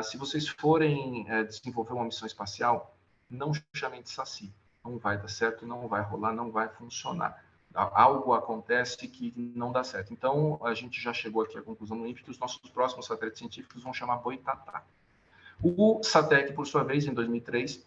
Se vocês forem desenvolver uma missão espacial, não chamem de SACI. Não vai dar certo, não vai rolar, não vai funcionar. Algo acontece que não dá certo. Então, a gente já chegou aqui à conclusão no INPE que os nossos próximos satélites científicos vão chamar Boitatá. O SATEC, por sua vez, em 2003,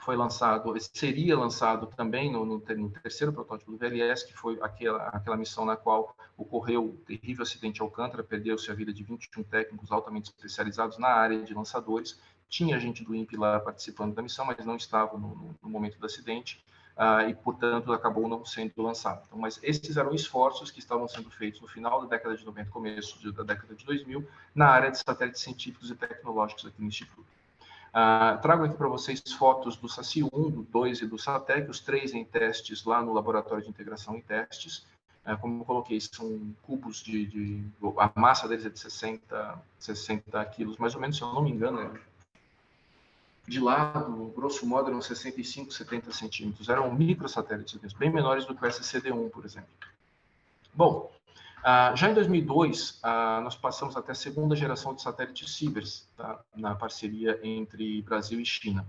foi lançado, seria lançado também no terceiro protótipo do VLS, que foi aquela missão na qual ocorreu o terrível acidente de Alcântara, perdeu-se a vida de 21 técnicos altamente especializados na área de lançadores. Tinha gente do INPE lá participando da missão, mas não estava no momento do acidente, e, portanto, acabou não sendo lançado. Então, mas esses eram esforços que estavam sendo feitos no final da década de 90, começo da década de 2000, na área de satélites científicos e tecnológicos aqui no Instituto. Trago aqui para vocês fotos do SACI 1, do 2 e do SATEC, os 3 em testes lá no Laboratório de Integração e Testes. Como eu coloquei, são cubos a massa deles é de 60 quilos, mais ou menos, se eu não me engano, de lado, grosso modo, eram 65, 70 centímetros. Eram microsatélites, bem menores do que o SCD-1, por exemplo. Bom, já em 2002, nós passamos até a segunda geração de satélites Cibers, tá? Na parceria entre Brasil e China.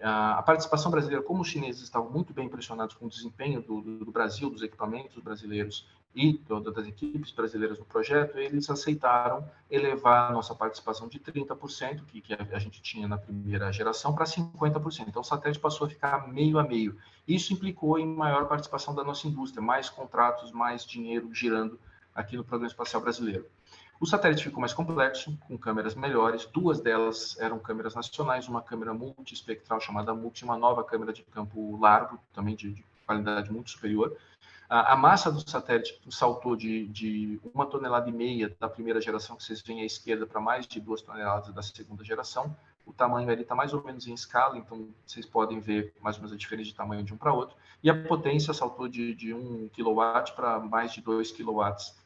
A participação brasileira, como os chineses estavam muito bem impressionados com o desempenho do Brasil, dos equipamentos brasileiros e das equipes brasileiras no projeto, eles aceitaram elevar a nossa participação de 30%, que a gente tinha na primeira geração, para 50%. Então, o satélite passou a ficar meio a meio. Isso implicou em maior participação da nossa indústria, mais contratos, mais dinheiro girando aqui no Programa Espacial Brasileiro. O satélite ficou mais complexo, com câmeras melhores. 2 delas eram câmeras nacionais, uma câmera multiespectral chamada MUX e uma nova câmera de campo largo, também de qualidade muito superior. A massa do satélite saltou de 1,5 toneladas da primeira geração, que vocês veem à esquerda, para mais de 2 toneladas da segunda geração. O tamanho ali está mais ou menos em escala, então vocês podem ver mais ou menos a diferença de tamanho de um para outro. E a potência saltou de 1 kW para mais de 2 kW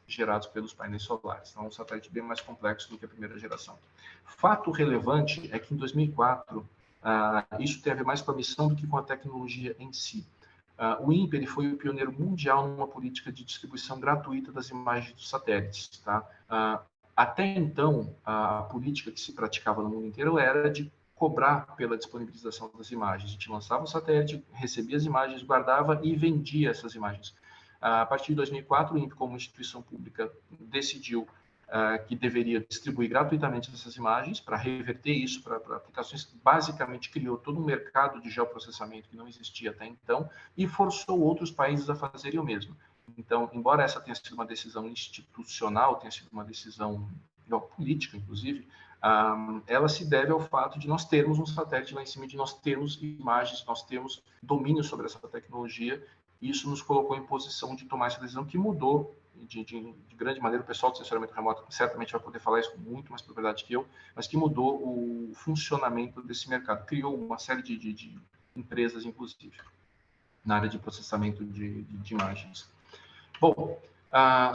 gerados pelos painéis solares. Então, é um satélite bem mais complexo do que a primeira geração. Fato relevante é que em 2004, isso tem a ver mais com a missão do que com a tecnologia em si. O INPE ele foi o pioneiro mundial numa política de distribuição gratuita das imagens dos satélites. Tá? Até então, a política que se praticava no mundo inteiro era de cobrar pela disponibilização das imagens. A gente lançava um satélite, recebia as imagens, guardava e vendia essas imagens. A partir de 2004, o INPE, como instituição pública, decidiu que deveria distribuir gratuitamente essas imagens para reverter isso para aplicações. Basicamente, criou todo um mercado de geoprocessamento que não existia até então e forçou outros países a fazerem o mesmo. Então, embora essa tenha sido uma decisão institucional, tenha sido uma decisão política, inclusive, ela se deve ao fato de nós termos um satélite lá em cima, de nós termos imagens, nós termos domínio sobre essa tecnologia. Isso nos colocou em posição de tomar essa decisão que mudou de grande maneira. O pessoal do sensoramento remoto certamente vai poder falar isso com muito mais propriedade que eu, mas que mudou o funcionamento desse mercado. Criou uma série de empresas, inclusive, na área de processamento de imagens. Bom,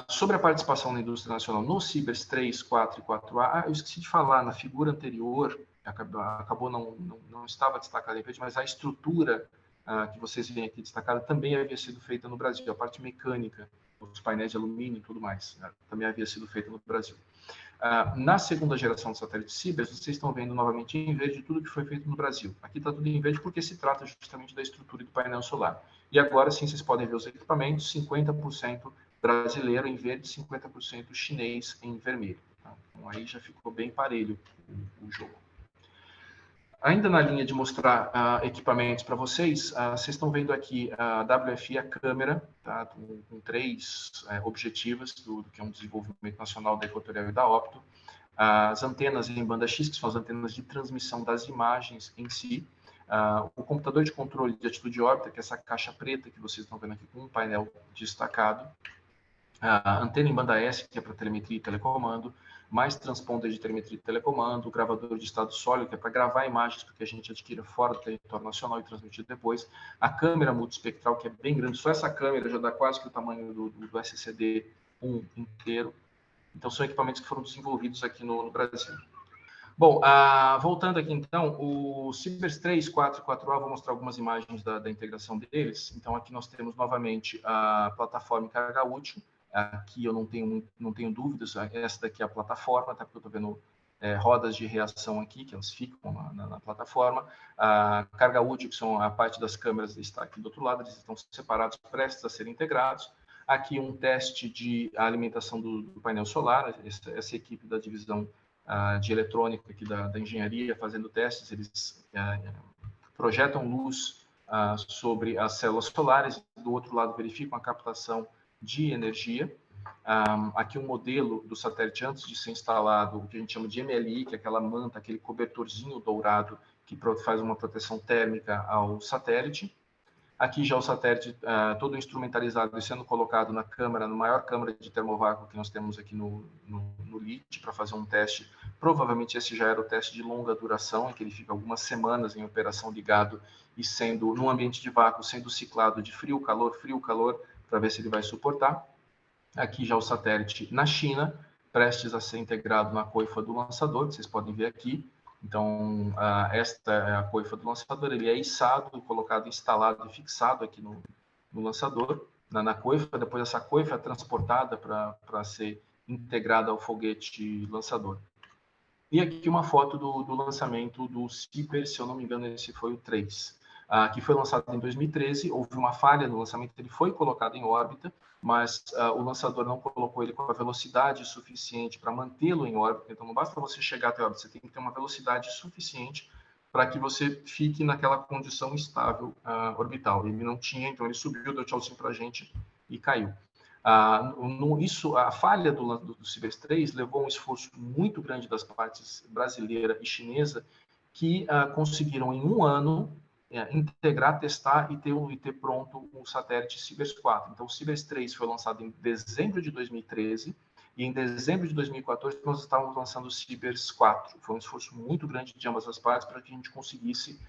sobre a participação da indústria nacional no Cibers 3, 4 e 4A, eu esqueci de falar na figura anterior, acabou não estava destacada em frente, mas a estrutura que vocês veem aqui destacada também havia sido feita no Brasil, a parte mecânica, os painéis de alumínio e tudo mais, também havia sido feita no Brasil. Na segunda geração do satélite Cibers, vocês estão vendo novamente em verde tudo que foi feito no Brasil. Aqui está tudo em verde porque se trata justamente da estrutura do painel solar. E agora sim vocês podem ver os equipamentos, 50% brasileiro em verde, 50% chinês em vermelho. Tá? Então aí já ficou bem parelho o jogo. Ainda na linha de mostrar equipamentos para vocês, vocês estão vendo aqui a WFI, a câmera, tá? com 3 objetivas, do que é um desenvolvimento nacional da Equatorial e da Opto. As antenas em banda X, que são as antenas de transmissão das imagens em si. O computador de controle de atitude de órbita, que é essa caixa preta que vocês estão vendo aqui com um painel destacado. A antena em banda S, que é para telemetria e telecomando, mais transponder de telemetria e telecomando, o gravador de estado sólido, que é para gravar imagens que a gente adquira fora do território nacional e transmitir depois, a câmera multispectral, que é bem grande, só essa câmera já dá quase que o tamanho do SCD-1 inteiro. Então, são equipamentos que foram desenvolvidos aqui no Brasil. Bom, voltando aqui então, o Cibers 3, 4 e 4A, vou mostrar algumas imagens da integração deles. Então, aqui nós temos novamente a plataforma em carga útil. Aqui eu não tenho dúvidas, essa daqui é a plataforma, tá? Porque eu estou vendo rodas de reação aqui, que elas ficam na plataforma. A carga útil, que são a parte das câmeras, está aqui do outro lado, eles estão separados, prestes a serem integrados. Aqui um teste de alimentação do painel solar, essa equipe da divisão de eletrônica aqui da engenharia fazendo testes, eles projetam luz sobre as células solares, do outro lado verificam a captação de energia. Aqui um modelo do satélite antes de ser instalado, o que a gente chama de MLI, que é aquela manta, aquele cobertorzinho dourado que faz uma proteção térmica ao satélite. Aqui já o satélite todo instrumentalizado e sendo colocado na câmara, na maior câmara de termovácuo que nós temos aqui no LIT para fazer um teste. Provavelmente esse já era o teste de longa duração, em que ele fica algumas semanas em operação ligado e sendo, num ambiente de vácuo, sendo ciclado de frio, calor, para ver se ele vai suportar. Aqui já o satélite na China, prestes a ser integrado na coifa do lançador, que vocês podem ver aqui. Então, esta é a coifa do lançador, ele é içado, colocado, instalado e fixado aqui no lançador, na coifa. Depois essa coifa é transportada para ser integrada ao foguete lançador. E aqui uma foto do lançamento do CIPER, se eu não me engano, esse foi o 3, que foi lançado em 2013, houve uma falha no lançamento, ele foi colocado em órbita, mas o lançador não colocou ele com a velocidade suficiente para mantê-lo em órbita. Então, não basta você chegar até a órbita, você tem que ter uma velocidade suficiente para que você fique naquela condição estável orbital. Ele não tinha, então ele subiu, deu tchauzinho para a gente e caiu. A falha do CIBERS 3 levou a um esforço muito grande das partes brasileira e chinesa, que conseguiram, em um ano, integrar, testar e ter pronto o satélite CIBERS 4. Então, o CIBERS 3 foi lançado em dezembro de 2013 e em dezembro de 2014 nós estávamos lançando o CIBERS 4. Foi um esforço muito grande de ambas as partes para que a gente conseguisse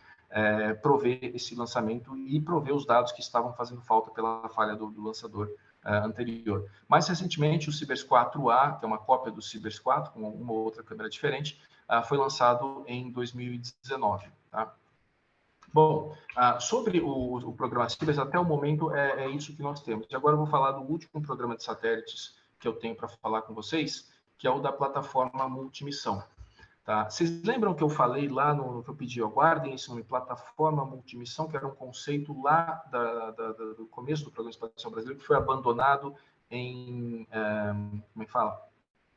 prover esse lançamento e prover os dados que estavam fazendo falta pela falha do lançador anterior. Mais recentemente, o CIBERS 4A, que é uma cópia do CIBERS 4, com uma ou outra câmera diferente, foi lançado em 2019. Tá? Bom, sobre o programa CIBERS, até o momento é isso que nós temos. E agora eu vou falar do último programa de satélites que eu tenho para falar com vocês, que é o da plataforma multimissão. Tá? Vocês lembram que eu falei lá no que eu pedi? Aguardem esse nome, plataforma multimissão, que era um conceito lá do começo do Programa Espacial Brasileiro, que foi abandonado como é que fala?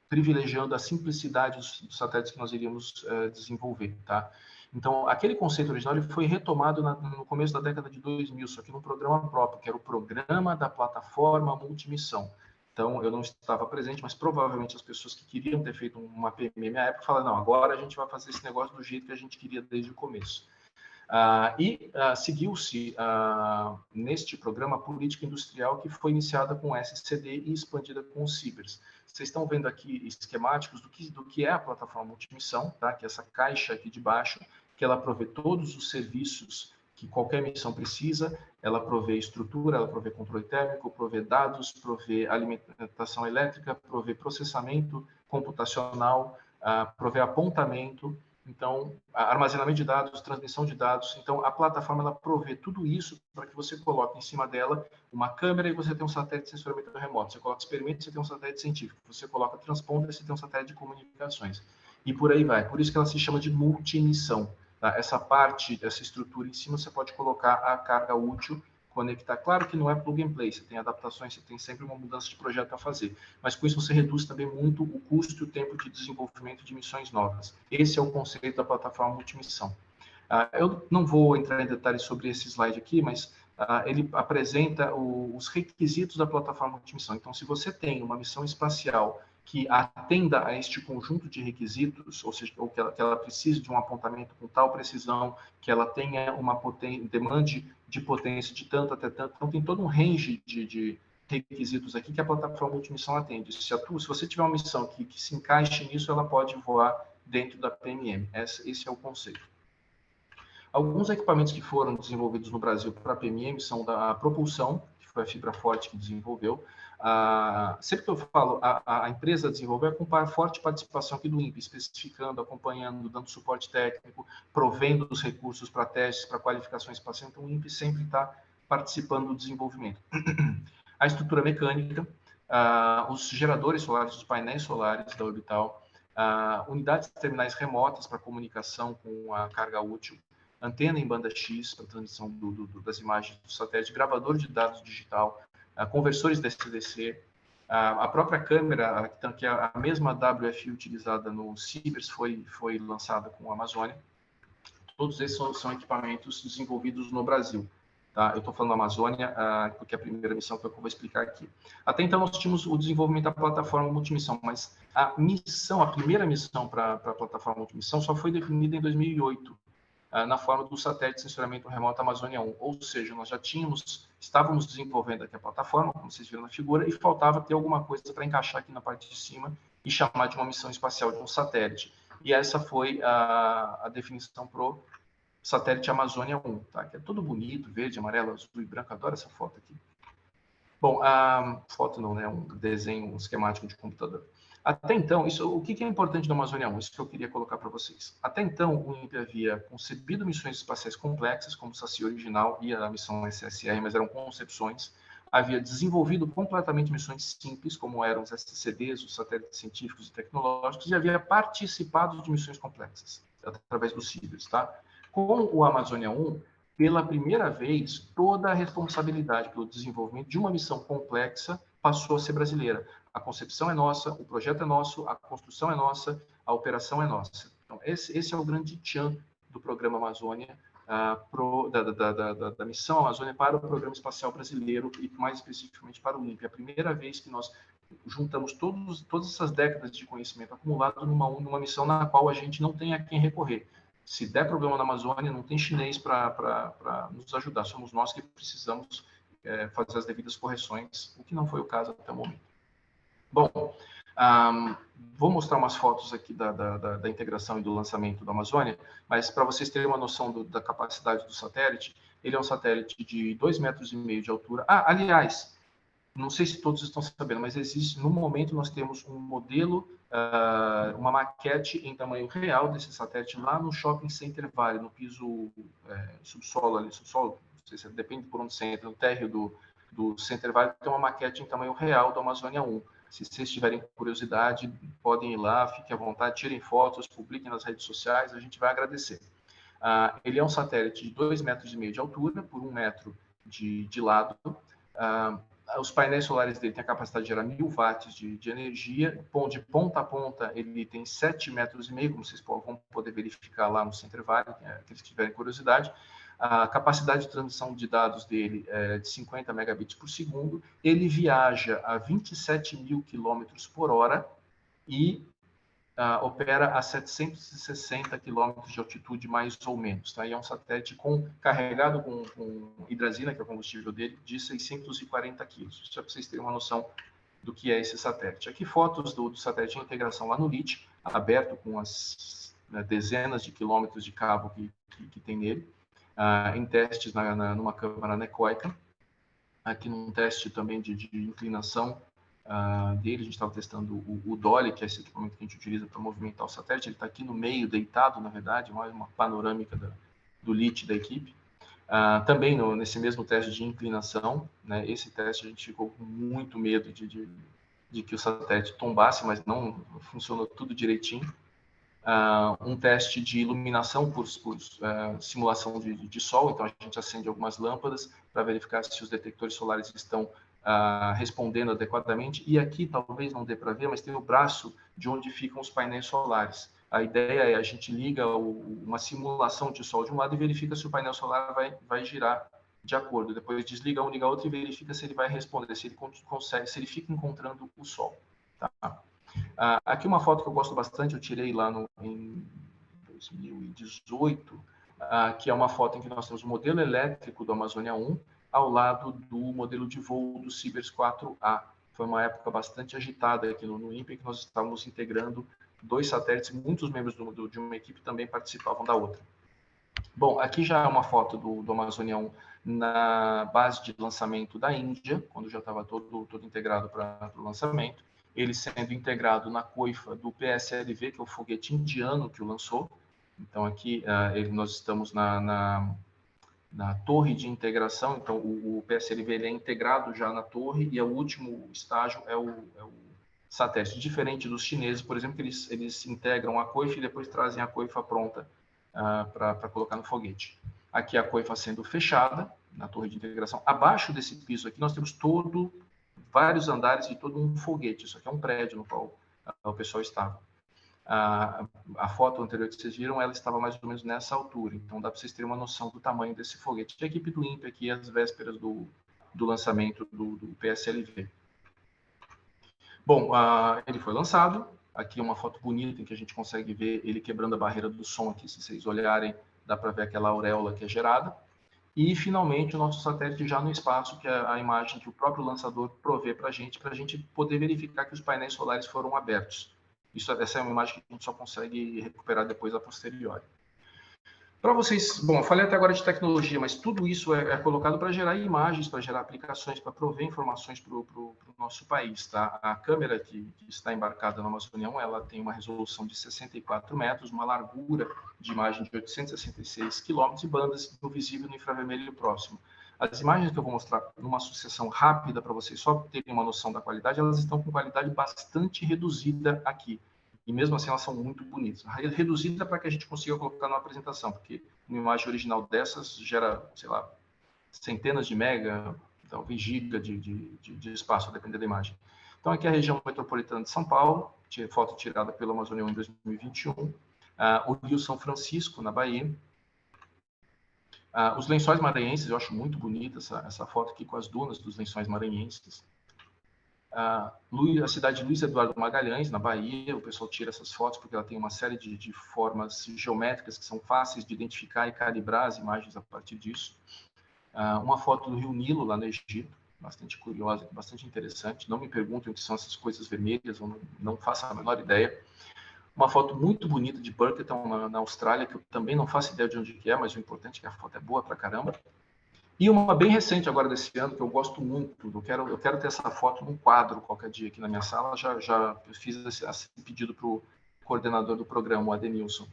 Privilegiando a simplicidade dos satélites que nós iríamos desenvolver, tá? Então, aquele conceito original ele foi retomado no começo da década de 2000, só que num programa próprio, que era o Programa da Plataforma Multimissão. Então, eu não estava presente, mas provavelmente as pessoas que queriam ter feito uma PMM à época falaram, não, agora a gente vai fazer esse negócio do jeito que a gente queria desde o começo. Seguiu-se neste programa a política industrial que foi iniciada com o SCD e expandida com o CIBERS. Vocês estão vendo aqui esquemáticos do que é a plataforma multimissão, tá? Que é essa caixa aqui de baixo, que ela provê todos os serviços que qualquer missão precisa, ela provê estrutura, ela provê controle térmico, provê dados, provê alimentação elétrica, provê processamento computacional, provê apontamento, então, armazenamento de dados, transmissão de dados. Então, a plataforma ela provê tudo isso para que você coloque em cima dela uma câmera e você tem um satélite de sensoramento remoto. Você coloca experimento, você tem um satélite científico. Você coloca transponder, você tem um satélite de comunicações. E por aí vai. Por isso que ela se chama de multimissão. Tá? Essa parte, essa estrutura em cima, você pode colocar a carga útil, conectar. Claro que não é plug and play, você tem adaptações, você tem sempre uma mudança de projeto a fazer. Mas com isso você reduz também muito o custo e o tempo de desenvolvimento de missões novas. Esse é o conceito da plataforma multimissão. Eu não vou entrar em detalhes sobre esse slide aqui, mas ele apresenta os requisitos da plataforma multimissão. Então, se você tem uma missão espacial que atenda a este conjunto de requisitos, ou seja, ou que ela precise de um apontamento com tal precisão, que ela tenha uma demande de potência de tanto até tanto, então tem todo um range de requisitos aqui que a plataforma multimissão atende. Se você tiver uma missão que se encaixe nisso, ela pode voar dentro da PMM. Esse é o conceito. Alguns equipamentos que foram desenvolvidos no Brasil para a PMM são da propulsão, que foi a Fibra Forte que desenvolveu. Sempre que eu falo a empresa desenvolveu, é com forte participação aqui do INPE, especificando, acompanhando, dando suporte técnico, provendo os recursos para testes, para qualificação espacial. Então, o INPE sempre está participando do desenvolvimento. A estrutura mecânica, os geradores solares, os painéis solares da orbital, unidades terminais remotas para comunicação com a carga útil, antena em banda X para transmissão das imagens do satélite, gravador de dados digital, conversores DSC, a própria câmera, que é a mesma WFI utilizada no CIBERS, foi lançada com a Amazônia. Todos esses são equipamentos desenvolvidos no Brasil. Tá? Eu estou falando da Amazônia, porque é a primeira missão que eu vou explicar aqui. Até então, nós tínhamos o desenvolvimento da plataforma multimissão, mas a primeira missão para a plataforma multimissão só foi definida em 2008, na forma do satélite de sensoramento remoto Amazônia 1. Ou seja, nós já estávamos desenvolvendo aqui a plataforma, como vocês viram na figura, e faltava ter alguma coisa para encaixar aqui na parte de cima e chamar de uma missão espacial, de um satélite. E essa foi a definição para o satélite Amazônia 1, tá? Que é todo bonito, verde, amarelo, azul e branco. Adoro essa foto aqui. Bom, foto não, né? Um desenho, um esquemático de computador. Até então, o que é importante do Amazônia 1? Isso que eu queria colocar para vocês. Até então, o INPE havia concebido missões espaciais complexas, como o SACI original e a missão SSR, mas eram concepções. Havia desenvolvido completamente missões simples, como eram os SCDs, os satélites científicos e tecnológicos, e havia participado de missões complexas, através dos CIBERs, tá? Com o Amazônia 1, pela primeira vez, toda a responsabilidade pelo desenvolvimento de uma missão complexa passou a ser brasileira. A concepção é nossa, o projeto é nosso, a construção é nossa, a operação é nossa. Então, esse é o grande tchan do programa Amazônia, da missão Amazônia para o Programa Espacial Brasileiro e, mais especificamente, para o INPE. É a primeira vez que nós juntamos todas essas décadas de conhecimento acumulado numa missão na qual a gente não tem a quem recorrer. Se der problema na Amazônia, não tem chinês para nos ajudar. Somos nós que precisamos fazer as devidas correções, o que não foi o caso até o momento. Bom, vou mostrar umas fotos aqui da integração e do lançamento da Amazônia, mas para vocês terem uma noção da capacidade do satélite, ele é um satélite de 2,5 metros de altura. Aliás, não sei se todos estão sabendo, mas existe, no momento, nós temos um modelo, uma maquete em tamanho real desse satélite lá no Shopping Center Valley, no piso subsolo, não sei se depende por onde você entra, no térreo do Center Valley, tem uma maquete em tamanho real do Amazônia 1. Se vocês tiverem curiosidade, podem ir lá, fiquem à vontade, tirem fotos, publiquem nas redes sociais, a gente vai agradecer. Ele é um satélite de 2,5 metros de altura, por 1 metro de lado. Os painéis solares dele têm a capacidade de gerar 1.000 watts de energia. De ponta a ponta, ele tem 7,5 metros, como vocês vão poder verificar lá no Center Valley, aqueles que tiverem curiosidade. A capacidade de transmissão de dados dele é de 50 megabits por segundo. Ele viaja a 27.000 quilômetros por hora e opera a 760 quilômetros de altitude, mais ou menos. Tá? E é um satélite carregado com hidrazina, que é o combustível dele, de 640 quilos. Isso é para vocês terem uma noção do que é esse satélite. Aqui fotos do satélite em integração lá no LIT, aberto com as dezenas de quilômetros de cabo que tem nele. Em testes numa câmara anecoica, aqui num teste também de inclinação dele, a gente estava testando o Dolly, que é esse equipamento que a gente utiliza para movimentar o satélite. Ele está aqui no meio, deitado, na verdade, mais uma panorâmica do LIT da equipe. Também nesse mesmo teste de inclinação, né, esse teste a gente ficou com muito medo de que o satélite tombasse, mas não funcionou tudo direitinho. Um teste de iluminação por simulação de sol, então a gente acende algumas lâmpadas para verificar se os detectores solares estão respondendo adequadamente. E aqui talvez não dê para ver, mas tem o braço de onde ficam os painéis solares. A ideia é a gente liga uma simulação de sol de um lado e verifica se o painel solar vai girar de acordo. Depois desliga um, liga outro e verifica se ele vai responder, se ele consegue, se ele fica encontrando o sol. Tá? Aqui uma foto que eu gosto bastante, eu tirei lá em 2018, que é uma foto em que nós temos o modelo elétrico do Amazônia 1 ao lado do modelo de voo do Cibers 4A. Foi uma época bastante agitada aqui no INPE, que nós estávamos integrando 2 satélites, muitos membros de uma equipe também participavam da outra. Bom, aqui já é uma foto do Amazônia 1 na base de lançamento da Índia, quando já estava todo integrado para o lançamento. Ele sendo integrado na coifa do PSLV, que é o foguete indiano que o lançou. Então, aqui nós estamos na torre de integração. Então, o PSLV ele é integrado já na torre e o último estágio é o satélite. Diferente dos chineses, por exemplo, que eles integram a coifa e depois trazem a coifa pronta para colocar no foguete. Aqui a coifa sendo fechada na torre de integração. Abaixo desse piso aqui nós temos vários andares de todo um foguete. Isso aqui é um prédio no qual o pessoal estava. A foto anterior que vocês viram, ela estava mais ou menos nessa altura. Então, dá para vocês terem uma noção do tamanho desse foguete. A equipe do INPE aqui, às vésperas do lançamento do PSLV. Bom, ele foi lançado. Aqui é uma foto bonita em que a gente consegue ver ele quebrando a barreira do som aqui. Se vocês olharem, dá para ver aquela auréola que é gerada. E, finalmente, o nosso satélite já no espaço, que é a imagem que o próprio lançador provê para a gente poder verificar que os painéis solares foram abertos. Essa é uma imagem que a gente só consegue recuperar depois a posteriori. Para vocês, bom, eu falei até agora de tecnologia, mas tudo isso é colocado para gerar imagens, para gerar aplicações, para prover informações para o nosso país, tá? A câmera que está embarcada na Amazônia 1, ela tem uma resolução de 64 metros, uma largura de imagem de 866 quilômetros e bandas no visível e no infravermelho próximo. As imagens que eu vou mostrar numa sucessão rápida para vocês só terem uma noção da qualidade, elas estão com qualidade bastante reduzida aqui. E mesmo assim elas são muito bonitas. Reduzida para que a gente consiga colocar numa apresentação, porque uma imagem original dessas gera, sei lá, centenas de mega, talvez giga de espaço, a depender da imagem. Então aqui é a região metropolitana de São Paulo, foto tirada pela Amazônia 1 em 2021. O Rio São Francisco, na Bahia. Os Lençóis Maranhenses, eu acho muito bonita essa foto aqui com as dunas dos Lençóis Maranhenses. A cidade de Luiz Eduardo Magalhães, na Bahia, o pessoal tira essas fotos porque ela tem uma série de formas geométricas que são fáceis de identificar e calibrar as imagens a partir disso. Uma foto do Rio Nilo, lá no Egito, bastante curiosa, bastante interessante. Não me perguntem o que são essas coisas vermelhas, eu não faço a menor ideia. Uma foto muito bonita de Burketon, na Austrália, que eu também não faço ideia de onde que é, mas o importante é que a foto é boa pra caramba. E uma bem recente agora desse ano, que eu gosto muito, eu quero ter essa foto num quadro qualquer dia aqui na minha sala, já fiz esse pedido para o coordenador do programa, o Adenilson,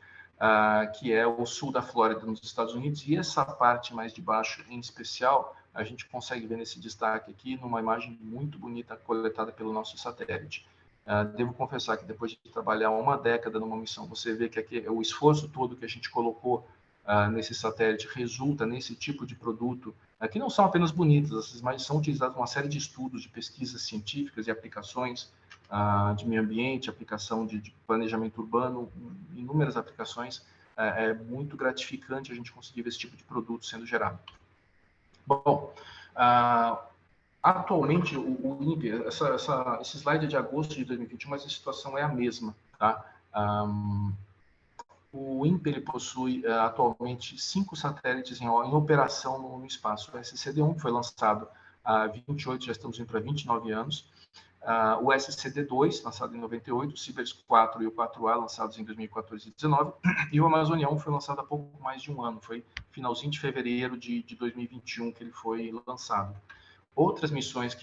que é o sul da Flórida, nos Estados Unidos, e essa parte mais de baixo, em especial, a gente consegue ver nesse destaque aqui, numa imagem muito bonita coletada pelo nosso satélite. Devo confessar que depois de trabalhar uma década numa missão, você vê que aqui, o esforço todo que a gente colocou nesse satélite resulta nesse tipo de produto, que não são apenas bonitas, essas imagens são utilizadas em uma série de estudos, de pesquisas científicas e aplicações de meio ambiente, aplicação de planejamento urbano, inúmeras aplicações. É muito gratificante a gente conseguir ver esse tipo de produto sendo gerado. Bom, atualmente o INPE, esse slide é de agosto de 2021, mas a situação é a mesma, tá? O INPE ele possui atualmente 5 satélites em operação no espaço. O SCD-1 foi lançado há 28, já estamos indo para 29 anos. O SCD-2, lançado em 98, o Sibers 4 e o 4A, lançados em 2014 e 2019. E o Amazônia 1 foi lançado há pouco mais de um ano, foi finalzinho de fevereiro de 2021 que ele foi lançado. Outras missões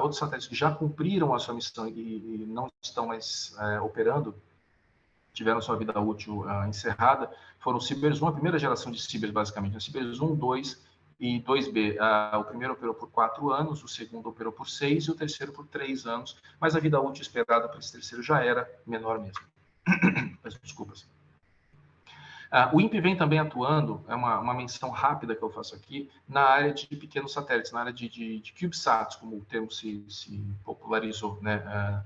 outros satélites que já cumpriram a sua missão e não estão mais operando, tiveram sua vida útil encerrada, foram o Sibers 1, a primeira geração de Sibers, basicamente. O Sibers 1, 2 e 2B. O primeiro operou por 4 anos, o segundo operou por 6 e o terceiro por 3 anos, mas a vida útil esperada para esse terceiro já era menor mesmo. Peço desculpas. O INPE vem também atuando, é uma menção rápida que eu faço aqui, na área de pequenos satélites, na área de CubeSats, como o termo se popularizou, né?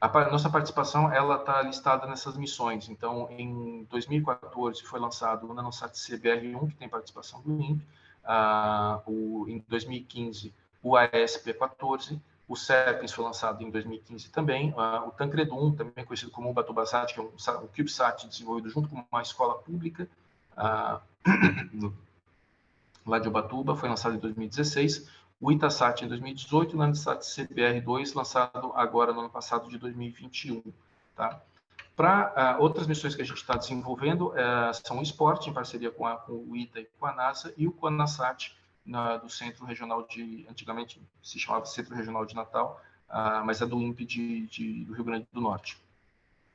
A nossa participação ela está listada nessas missões. Então, em 2014 foi lançado o NanoSat CBR-1, que tem participação do INPE. Em 2015, o ASP-14. O SERPENS foi lançado em 2015 também. O Tancredo 1, também conhecido como Ubatubasat, que é um CubeSat desenvolvido junto com uma escola pública lá de Ubatuba, foi lançado em 2016. O Itasat em 2018 e o NanoSat CBR-2, lançado agora no ano passado de 2021. Tá? Para outras missões que a gente está desenvolvendo, são o Sport, em parceria com o ITA e com a NASA, e o CONASAT, do Centro Regional antigamente se chamava Centro Regional de Natal, mas é do INPE do Rio Grande do Norte.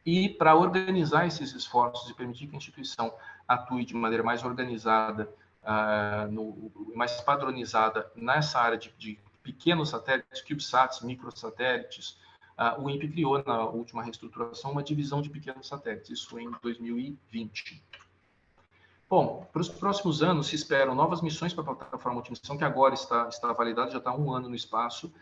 E para organizar esses esforços e permitir que a instituição atue de maneira mais organizada, mais padronizada nessa área de pequenos satélites, CubeSats, microsatélites, o INPE criou, na última reestruturação, uma divisão de pequenos satélites, isso em 2020. Bom, para os próximos anos se esperam novas missões para a plataforma multimissão, que agora está validada, já está há 1 ano no espaço,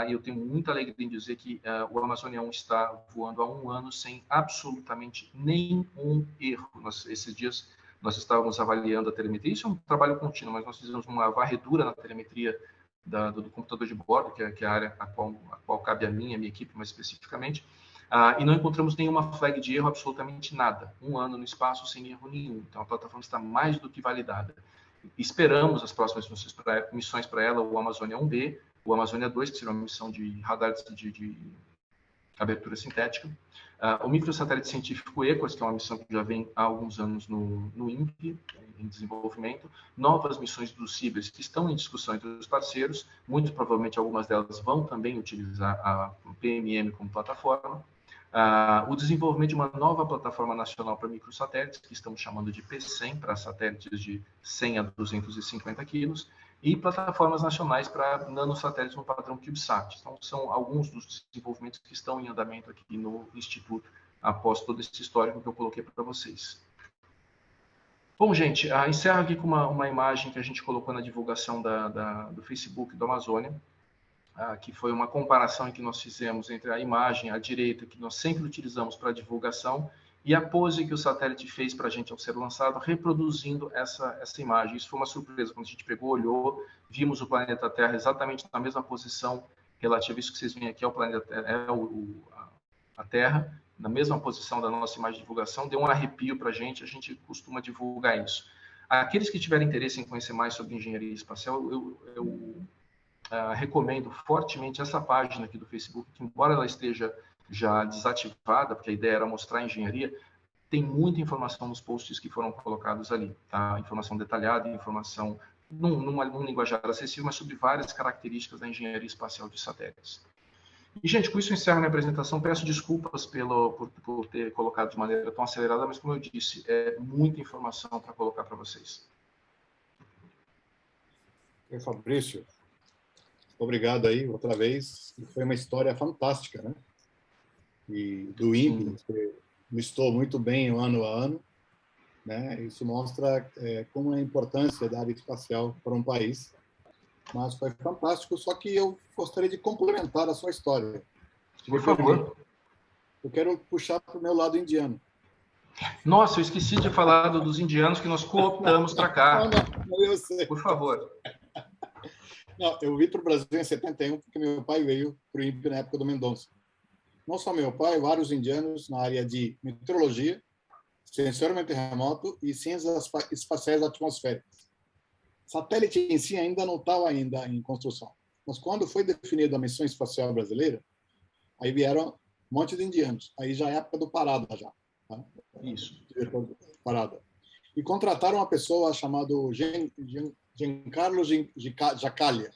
e eu tenho muita alegria em dizer que o Amazônia 1 está voando há 1 ano sem absolutamente nenhum erro. Esses dias nós estávamos avaliando a telemetria, isso é um trabalho contínuo, mas nós fizemos uma varredura na telemetria do computador de bordo, que é a área a qual cabe a minha equipe mais especificamente, e não encontramos nenhuma flag de erro, absolutamente nada. 1 ano no espaço sem erro nenhum. Então, a plataforma está mais do que validada. Esperamos as próximas missões para ela, o Amazônia 1B, o Amazônia 2, que será uma missão de radar de abertura sintética, o microsatélite científico EQUAS, que é uma missão que já vem há alguns anos no INPE, em desenvolvimento, novas missões do CIBERS que estão em discussão entre os parceiros, muito provavelmente algumas delas vão também utilizar a PMM como plataforma, o desenvolvimento de uma nova plataforma nacional para microsatélites, que estamos chamando de P100, para satélites de 100 a 250 quilos, e plataformas nacionais para nanosatélites no padrão CubeSat. Então, são alguns dos desenvolvimentos que estão em andamento aqui no Instituto, após todo esse histórico que eu coloquei para vocês. Bom, gente, encerro aqui com uma imagem que a gente colocou na divulgação do Facebook do Amazônia, que foi uma comparação que nós fizemos entre a imagem à direita, que nós sempre utilizamos para divulgação, e a pose que o satélite fez para a gente ao ser lançado, reproduzindo essa imagem. Isso foi uma surpresa, quando a gente pegou, olhou, vimos o planeta Terra exatamente na mesma posição relativa a isso que vocês veem aqui, é o planeta Terra, a Terra, na mesma posição da nossa imagem de divulgação, deu um arrepio para a gente costuma divulgar isso. Aqueles que tiverem interesse em conhecer mais sobre engenharia espacial, eu recomendo fortemente essa página aqui do Facebook, que embora ela esteja já desativada, porque a ideia era mostrar a engenharia, tem muita informação nos posts que foram colocados ali, tá? Informação detalhada, informação num linguajar acessível, mas sobre várias características da engenharia espacial de satélites. E, gente, com isso eu encerro minha apresentação. Peço desculpas por ter colocado de maneira tão acelerada, mas, como eu disse, é muita informação para colocar para vocês. Fabrício, obrigado aí outra vez. Foi uma história fantástica, né? E do INPE, você listou muito bem ano a ano, né? Isso mostra como é a importância da área espacial para um país. Mas foi fantástico, só que eu gostaria de complementar a sua história. Por favor. Eu quero puxar para o meu lado indiano. Nossa, eu esqueci de falar dos indianos que nós cooptamos para cá. Não, eu sei. Por favor. Não, eu vim para o Brasil em 71, porque meu pai veio para o INPE na época do Mendonça. Não só meu pai, vários indianos na área de meteorologia, sensoriamento remoto e ciências espaciais atmosféricas. Satélite em si ainda não estava em construção. Mas quando foi definida a missão espacial brasileira, aí vieram um monte de indianos. Aí já é época do Parada já. Tá? Isso. Parada. E contrataram uma pessoa chamada Giancarlo Giacalia.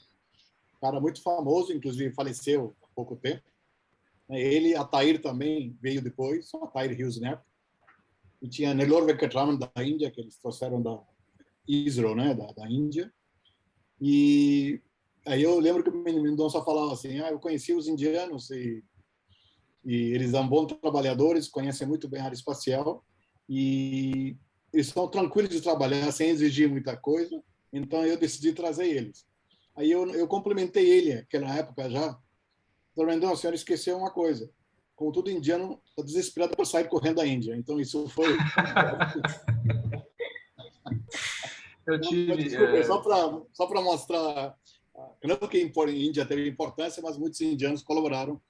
Um cara muito famoso, inclusive faleceu há pouco tempo. Ele, a Tahir também veio depois, a Tahir Hughes Neto. E tinha Nellore Venkatraman da Índia, que eles trouxeram da ISRO, né, da Índia. E aí eu lembro que o Mendonça falava assim, eu conheci os indianos e eles são bons trabalhadores, conhecem muito bem a área espacial e eles são tranquilos de trabalhar sem exigir muita coisa, então eu decidi trazer eles. Aí eu complementei ele, naquela época já, Mendonça, o senhor esqueceu uma coisa, como todo indiano está desesperado para sair correndo da Índia, então isso foi... Eu tive... Desculpa, só para mostrar, não que a Índia teve importância, mas muitos indianos colaboraram,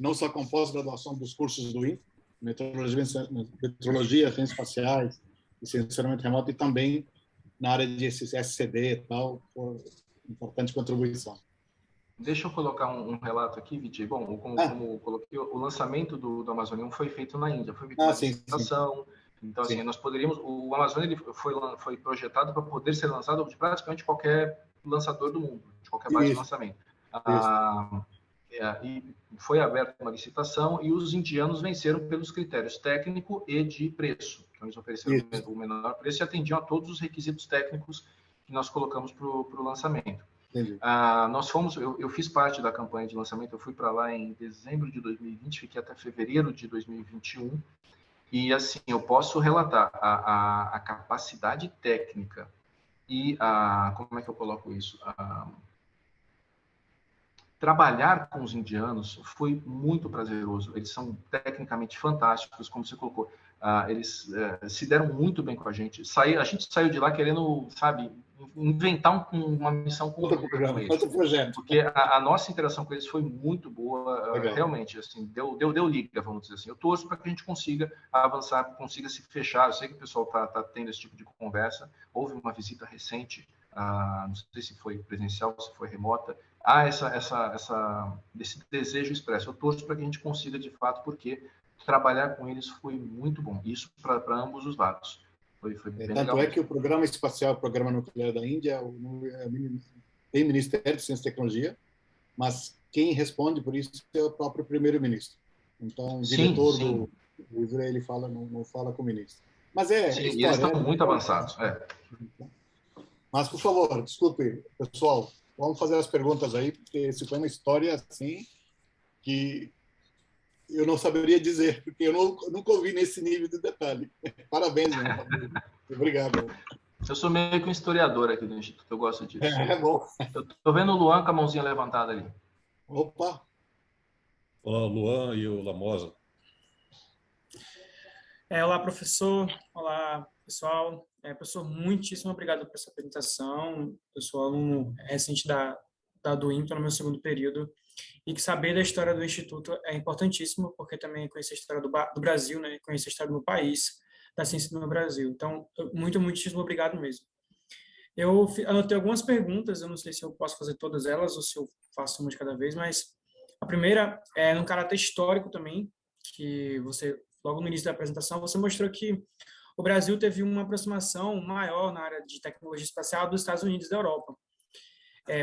não só com pós-graduação dos cursos do INPE, meteorologia, ciências espaciais e sensoriamento remoto, e também na área de SCD e tal, por importante contribuição. Deixa eu colocar um relato aqui, Viti. Bom, como coloquei, o lançamento do Amazônia 1 foi feito na Índia, foi feito na licitação. Então, assim, nós poderíamos... O Amazônia ele foi projetado para poder ser lançado de praticamente qualquer lançador do mundo, de qualquer base de lançamento. E foi aberta uma licitação e os indianos venceram pelos critérios técnico e de preço. Então, eles ofereceram o menor preço e atendiam a todos os requisitos técnicos que nós colocamos para o lançamento. Nós fomos, eu fiz parte da campanha de lançamento, eu fui para lá em dezembro de 2020, fiquei até fevereiro de 2021, E, assim, eu posso relatar a capacidade técnica e como é que eu coloco isso? Trabalhar com os indianos foi muito prazeroso. Eles são tecnicamente fantásticos, como você colocou. Eles se deram muito bem com a gente. A gente saiu de lá querendo, sabe, inventar uma missão conjunta com eles. Outro projeto. Porque a nossa interação com eles foi muito boa, Legal. realmente, assim, deu liga, vamos dizer assim. Eu torço para que a gente consiga avançar, consiga se fechar. Eu sei que o pessoal está tendo esse tipo de conversa. Houve uma visita recente, não sei se foi presencial, se foi remota, há esse desejo expresso. Eu torço para que a gente consiga, de fato, porque trabalhar com eles foi muito bom. Isso para ambos os lados. Foi bem Tanto legal. É que o programa espacial, o programa nuclear da Índia, tem Ministério de Ciência e Tecnologia, mas quem responde por isso é o próprio primeiro-ministro. Então, o diretor do Israel, ele não fala com o ministro. Mas sim, e eles estão muito avançados. Mas, por favor, desculpe, pessoal, vamos fazer as perguntas aí, porque isso foi uma história assim que eu não saberia dizer, porque eu nunca ouvi nesse nível de detalhe. Parabéns, meu. Obrigado. Eu sou meio que um historiador aqui do Instituto, eu gosto disso. É bom. Eu estou vendo o Luan com a mãozinha levantada ali. Opa! Olá, Luan e o Lamosa. Olá, professor. Olá, pessoal. Professor, muitíssimo obrigado por essa apresentação. Eu sou aluno recente da do INPE, no meu segundo período, e que saber da história do Instituto é importantíssimo, porque também conhecer a história do Brasil, né? Conhecer a história do meu país, da ciência do meu Brasil. Então, muitíssimo obrigado mesmo. Eu anotei algumas perguntas, eu não sei se eu posso fazer todas elas ou se eu faço uma de cada vez, mas a primeira é num caráter histórico também, que você, logo no início da apresentação, você mostrou que o Brasil teve uma aproximação maior na área de tecnologia espacial dos Estados Unidos e da Europa.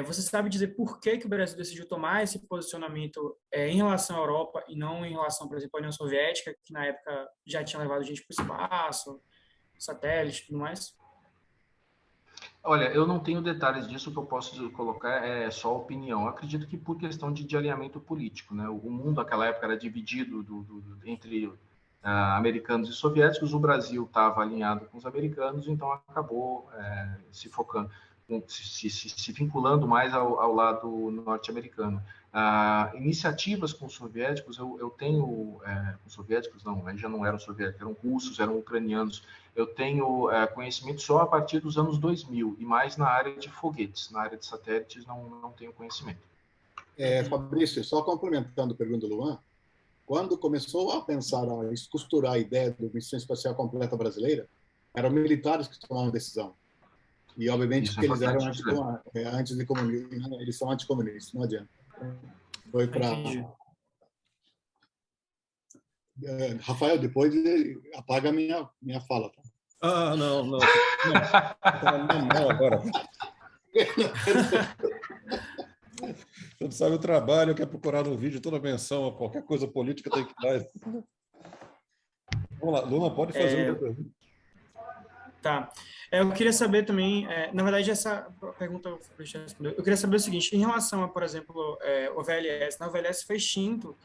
Você sabe dizer por que o Brasil decidiu tomar esse posicionamento em relação à Europa e não em relação, por exemplo, à União Soviética, que na época já tinha levado gente para o espaço, satélite e tudo mais? Olha, eu não tenho detalhes disso, o que eu posso colocar é só opinião. Eu acredito que por questão de alinhamento político, né? O mundo naquela época era dividido entre americanos e soviéticos, o Brasil estava alinhado com os americanos, então acabou se focando, se vinculando mais ao lado norte-americano. Iniciativas com os soviéticos, eu tenho, com soviéticos não, já não eram soviéticos, eram russos, eram ucranianos, eu tenho conhecimento só a partir dos anos 2000, e mais na área de foguetes, na área de satélites não tenho conhecimento. Fabrício, só complementando a pergunta do Luan, quando começou a pensar, a costurar a ideia da Missão Espacial Completa Brasileira, eram militares que tomavam decisão. E, obviamente, que eles eram antes de comunistas, eles são anticomunistas, não adianta. Foi para... Rafael, depois apaga a minha fala. Tá? Não. Não agora. Você não sabe o trabalho que é procurar no vídeo toda menção a qualquer coisa política tem que dar. Vamos lá, Luna, pode fazer uma pergunta. Tá. Eu queria saber também, na verdade, essa pergunta eu queria saber o seguinte, em relação a, por exemplo, o VLS, o VLS foi extinto,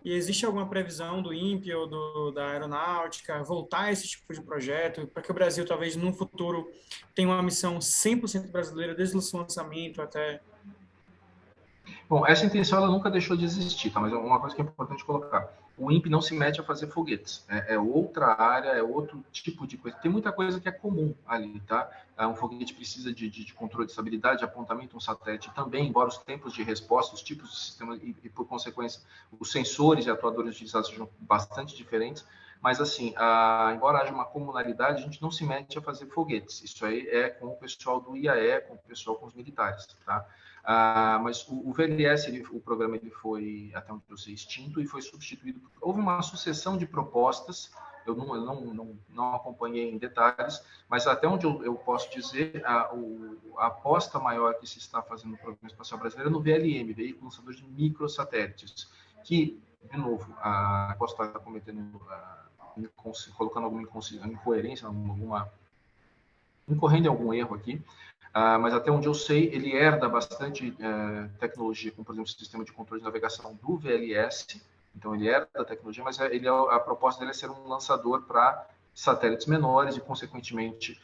e existe alguma previsão do INPE ou da Aeronáutica voltar a esse tipo de projeto, para que o Brasil, talvez, num futuro, tenha uma missão 100% brasileira, desde o seu lançamento até... Bom, essa intenção ela nunca deixou de existir, tá? Mas é uma coisa que é importante colocar. O INPE não se mete a fazer foguetes. É outra área, é outro tipo de coisa. Tem muita coisa que é comum ali, tá? Um foguete precisa de controle de estabilidade, de apontamento, um satélite também, embora os tempos de resposta, os tipos de sistema e por consequência, os sensores e atuadores utilizados sejam bastante diferentes. Mas, assim, embora haja uma comunalidade, a gente não se mete a fazer foguetes. Isso aí é com o pessoal do IAE, com os militares, tá? Mas o VLS, o programa ele foi, até onde eu sei, extinto e foi substituído. Houve uma sucessão de propostas, eu não acompanhei em detalhes, mas até onde eu posso dizer, a aposta maior que se está fazendo no Programa Espacial Brasileiro é no VLM, Veículo Lançador de Microsatélites, que, de novo, a aposta está cometendo, colocando alguma incoerência, incorrendo em algum erro aqui. Mas até onde eu sei, ele herda bastante tecnologia, como, por exemplo, o sistema de controle de navegação do VLS, Então, ele era da tecnologia, mas a proposta dele é ser um lançador para satélites menores e, consequentemente,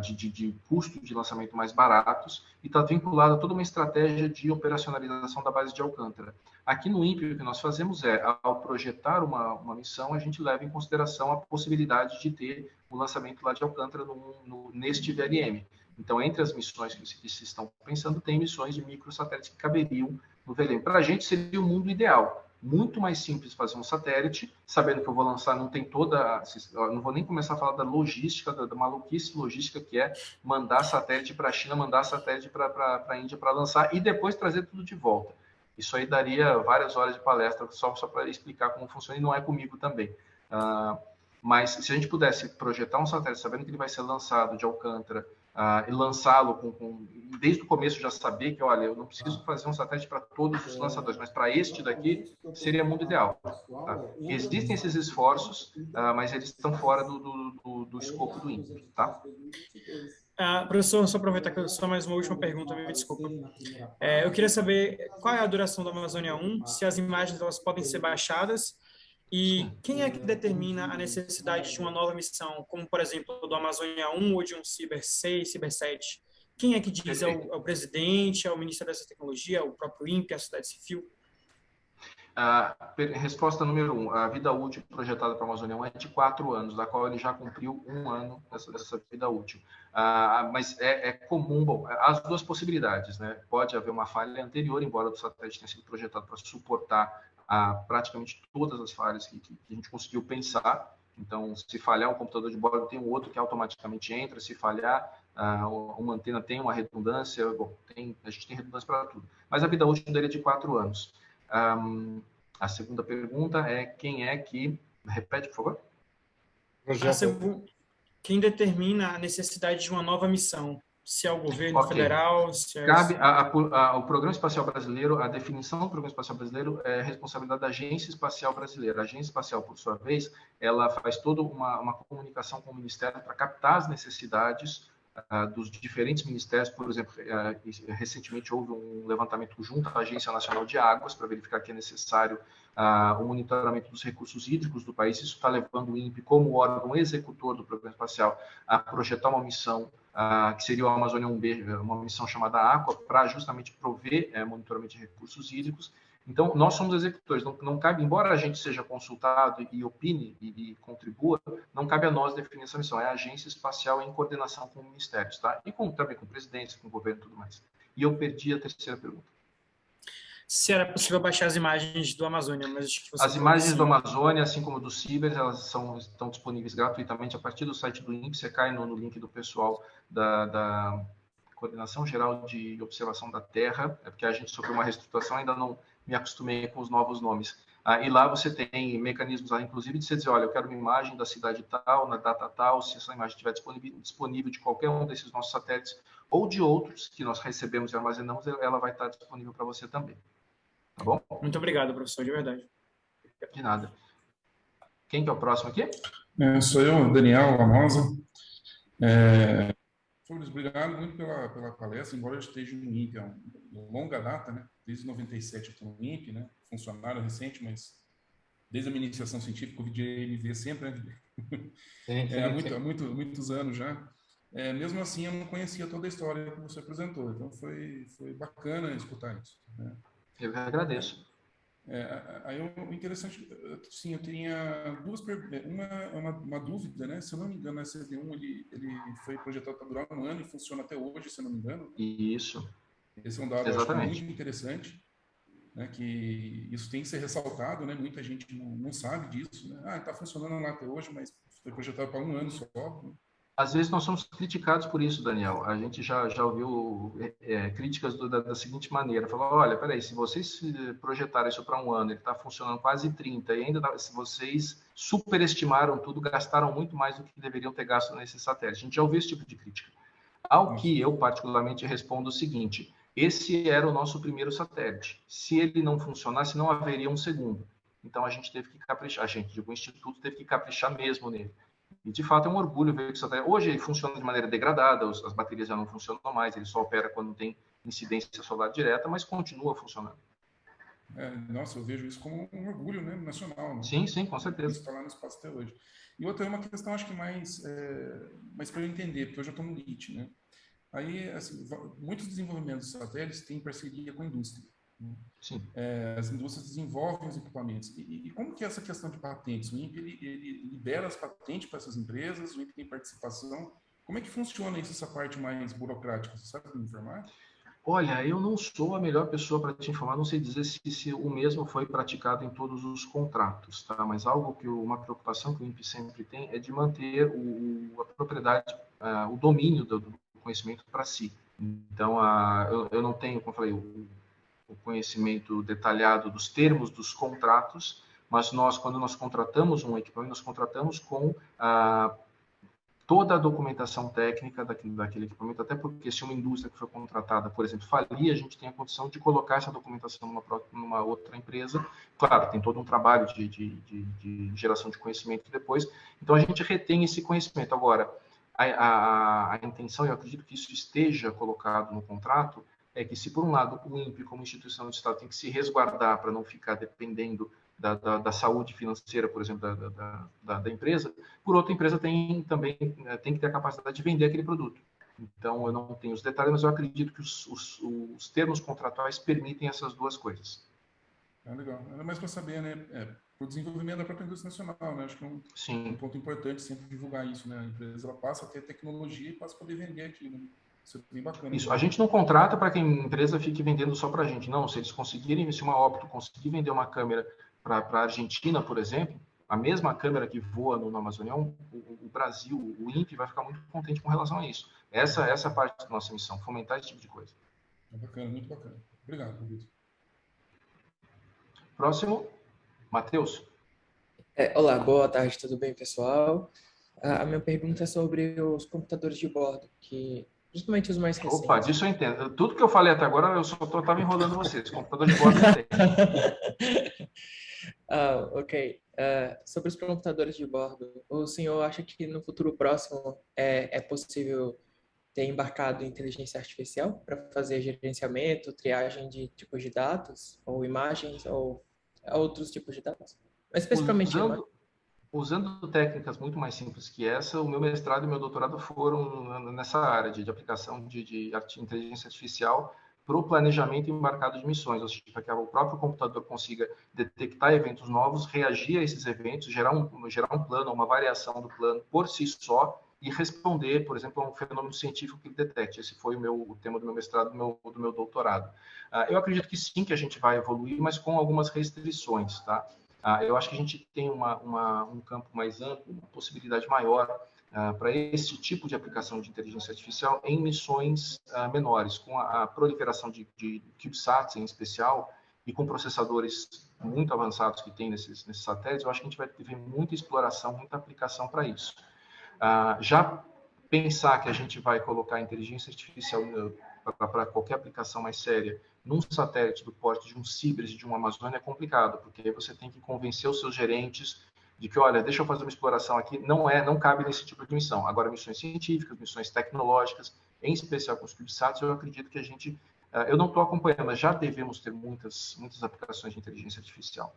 de custo de lançamento mais baratos, e está vinculado a toda uma estratégia de operacionalização da base de Alcântara. Aqui no INPE, o que nós fazemos ao projetar uma missão, a gente leva em consideração a possibilidade de ter o lançamento lá de Alcântara neste VLM. Então, entre as missões que se estão pensando, tem missões de microsatélites que caberiam no VLM. Para a gente, seria o mundo ideal. Muito mais simples fazer um satélite, sabendo que eu vou lançar, não tem não vou nem começar a falar da logística, da maluquice logística que é mandar satélite para a China, mandar satélite para a Índia para lançar e depois trazer tudo de volta. Isso aí daria várias horas de palestra só para explicar como funciona, e não é comigo também. Mas se a gente pudesse projetar um satélite sabendo que ele vai ser lançado de Alcântara, e lançá-lo desde o começo, já saber que, olha, eu não preciso fazer um satélite para todos os lançadores, mas para este daqui seria o mundo ideal. Tá? Existem esses esforços, mas eles estão fora do escopo do INPE. Tá? Professor, só aproveitar que eu só mais uma última pergunta, me desculpa. Eu queria saber qual é a duração da Amazônia 1, se as imagens elas podem ser baixadas, e quem é que determina a necessidade de uma nova missão, como, por exemplo, do Amazônia 1 ou de um Ciber 6, Ciber 7? Quem é que diz? É o presidente, é o Ministério dessa Tecnologia, o próprio INPE, a sociedade civil? Resposta número 1. A vida útil projetada para a Amazônia 1 é de 4 anos, da qual ele já cumpriu 1 ano dessa vida útil. Mas é comum, as duas possibilidades, né? Pode haver uma falha anterior, embora o satélite tenha sido projetado para suportar praticamente todas as falhas que a gente conseguiu pensar. Então, se falhar um computador de bordo, tem um outro que automaticamente entra. Se falhar, uma antena tem uma redundância. Bom, a gente tem redundância para tudo. Mas a vida útil dele é de 4 anos. A segunda pergunta é quem é que... Repete, por favor. Quem determina a necessidade de uma nova missão? Se é o governo federal, se é... Cabe ao Programa Espacial Brasileiro, a definição do Programa Espacial Brasileiro é responsabilidade da Agência Espacial Brasileira. A Agência Espacial, por sua vez, ela faz toda uma comunicação com o Ministério para captar as necessidades dos diferentes ministérios. Por exemplo, recentemente houve um levantamento junto à Agência Nacional de Águas para verificar que é necessário o monitoramento dos recursos hídricos do país. Isso está levando o INPE, como órgão executor do Programa Espacial, a projetar uma missão que seria o Amazônia 1B, uma missão chamada Aqua, para justamente prover monitoramento de recursos hídricos. Então, nós somos executores, não cabe, embora a gente seja consultado e opine e contribua, não cabe a nós definir essa missão, é a Agência Espacial em coordenação com ministérios, tá? E também com presidência, com o governo e tudo mais. E eu perdi a terceira pergunta. Se era possível baixar as imagens do Amazônia, mas acho que você... As imagens do Amazônia, assim como do Ciber, elas estão disponíveis gratuitamente a partir do site do INPE. Você cai no link do pessoal da Coordenação Geral de Observação da Terra, porque a gente sofreu uma reestruturação, ainda não me acostumei com os novos nomes. E lá você tem mecanismos, inclusive, de você dizer, olha, eu quero uma imagem da cidade tal, na data tal, se essa imagem estiver disponível de qualquer um desses nossos satélites, ou de outros que nós recebemos e armazenamos, ela vai estar disponível para você também. Tá bom? Muito obrigado, professor, de verdade. De nada. Quem que é o próximo aqui? Sou eu, Daniel Lamosa. Flores, obrigado muito pela palestra, embora eu esteja no INPE há longa data, né? Desde 97 eu estou no INPE, né? Funcionário recente, mas desde a minha iniciação científica, o VDMV sempre, né? Há muitos anos já. Mesmo assim, eu não conhecia toda a história que você apresentou, então foi bacana escutar isso, né? Eu que agradeço. O interessante, sim, eu tinha duas perguntas. Uma dúvida, né? Se eu não me engano, a CD1 ele foi projetado para durar 1 ano e funciona até hoje, se eu não me engano. Isso. Esse é um dado acho, muito interessante, né? Que isso tem que ser ressaltado, né? Muita gente não sabe disso, né? Está funcionando lá até hoje, mas foi projetado para 1 ano só. Às vezes nós somos criticados por isso, Daniel. A gente já ouviu críticas da seguinte maneira. Falou, olha, peraí, se vocês projetaram isso para 1 ano, ele está funcionando quase 30, e ainda se vocês superestimaram tudo, gastaram muito mais do que deveriam ter gasto nesse satélite. A gente já ouviu esse tipo de crítica. Ao que eu, particularmente, respondo o seguinte, esse era o nosso primeiro satélite. Se ele não funcionasse, não haveria um segundo. Então, a gente teve que caprichar. O Instituto teve que caprichar mesmo nele. E, de fato, é um orgulho ver que o satélite... Hoje ele funciona de maneira degradada, as baterias já não funcionam mais, ele só opera quando tem incidência solar direta, mas continua funcionando. Nossa, eu vejo isso como um orgulho, né, nacional, né? Sim, sim, com certeza. Isso está lá no espaço até hoje. E outra é uma questão, acho que mais para eu entender, porque hoje eu estou no LIT, né? Aí, assim, muitos desenvolvimentos de satélites têm parceria com a indústria, né? Sim. As indústrias desenvolvem os equipamentos. E como que é essa questão de patentes? O INPE, ele libera as patentes para essas empresas, o INPE tem participação. Como é que funciona isso, essa parte mais burocrática? Você sabe me informar? Olha, eu não sou a melhor pessoa para te informar, não sei dizer se o mesmo foi praticado em todos os contratos, tá? Mas algo uma preocupação que o INPE sempre tem é de manter a propriedade, o domínio do conhecimento para si. Então, eu não tenho, como eu falei, o conhecimento detalhado dos termos dos contratos, mas quando nós contratamos um equipamento, nós contratamos com toda a documentação técnica daquele equipamento, até porque se uma indústria que foi contratada, por exemplo, falir, a gente tem a condição de colocar essa documentação numa outra empresa. Claro, tem todo um trabalho de geração de conhecimento depois, então a gente retém esse conhecimento. Agora, a intenção, e eu acredito que isso esteja colocado no contrato, é que se, por um lado, o INPE, como instituição do Estado, tem que se resguardar para não ficar dependendo da saúde financeira, por exemplo, da empresa, por outra, a empresa tem que ter a capacidade de vender aquele produto. Então, eu não tenho os detalhes, mas eu acredito que os termos contratuais permitem essas duas coisas. Legal. Era mais para saber, né? Para o desenvolvimento da própria indústria nacional, né? Acho que é um ponto importante sempre divulgar isso, né? A empresa ela passa a ter tecnologia e passa a poder vender aquilo, né? Isso é bem bacana. Isso. A gente não contrata para que a empresa fique vendendo só para a gente. Não, se eles conseguirem, se uma Opto conseguir vender uma câmera para a Argentina, por exemplo, a mesma câmera que voa no Amazonião, o Brasil, o INPE vai ficar muito contente com relação a isso. Essa é a parte da nossa missão, fomentar esse tipo de coisa. Bacana, muito bacana. Obrigado, Vitor. Próximo, Matheus. Olá, boa tarde, tudo bem, pessoal? A minha pergunta é sobre os computadores de bordo, que justamente os mais recentes. Opa, disso eu entendo. Tudo que eu falei até agora, eu só estava enrolando vocês. Computador de bordo não tem. Ok. Sobre os computadores de bordo, o senhor acha que no futuro próximo é possível ter embarcado inteligência artificial para fazer gerenciamento, triagem de tipos de dados, ou imagens, ou outros tipos de dados? Mas especificamente usando técnicas muito mais simples que essa, o meu mestrado e meu doutorado foram nessa área de aplicação de inteligência artificial para o planejamento embarcado de missões, ou seja, para que o próprio computador consiga detectar eventos novos, reagir a esses eventos, gerar um plano, uma variação do plano por si só e responder, por exemplo, a um fenômeno científico que ele detecte. Esse foi o tema do meu mestrado e do meu doutorado. Eu acredito que sim, que a gente vai evoluir, mas com algumas restrições, tá? Eu acho que a gente tem um campo mais amplo, uma possibilidade maior para esse tipo de aplicação de inteligência artificial em missões menores, com a proliferação de CubeSats em especial e com processadores muito avançados que tem nesses satélites. Eu acho que a gente vai ter muita exploração, muita aplicação para isso. Já pensar que a gente vai colocar inteligência artificial para qualquer aplicação mais séria num satélite do porte de um Sibris, de um Amazônia, é complicado, porque aí você tem que convencer os seus gerentes de que, olha, deixa eu fazer uma exploração aqui, não cabe nesse tipo de missão. Agora, missões científicas, missões tecnológicas, em especial com os CubeSats, eu acredito que eu não estou acompanhando, mas já devemos ter muitas aplicações de inteligência artificial.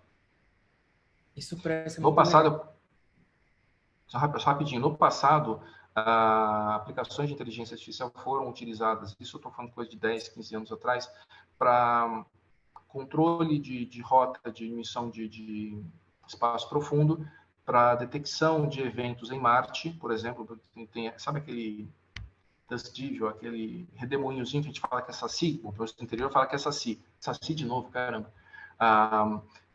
Isso parece no passado, só rapidinho, no passado, aplicações de inteligência artificial foram utilizadas, isso eu estou falando coisa de 10, 15 anos atrás, para controle de rota de emissão de espaço profundo, para detecção de eventos em Marte, por exemplo, sabe aquele Dust Devil, aquele redemoinhozinho que a gente fala que é Saci, o professor do interior fala que é Saci de novo, caramba.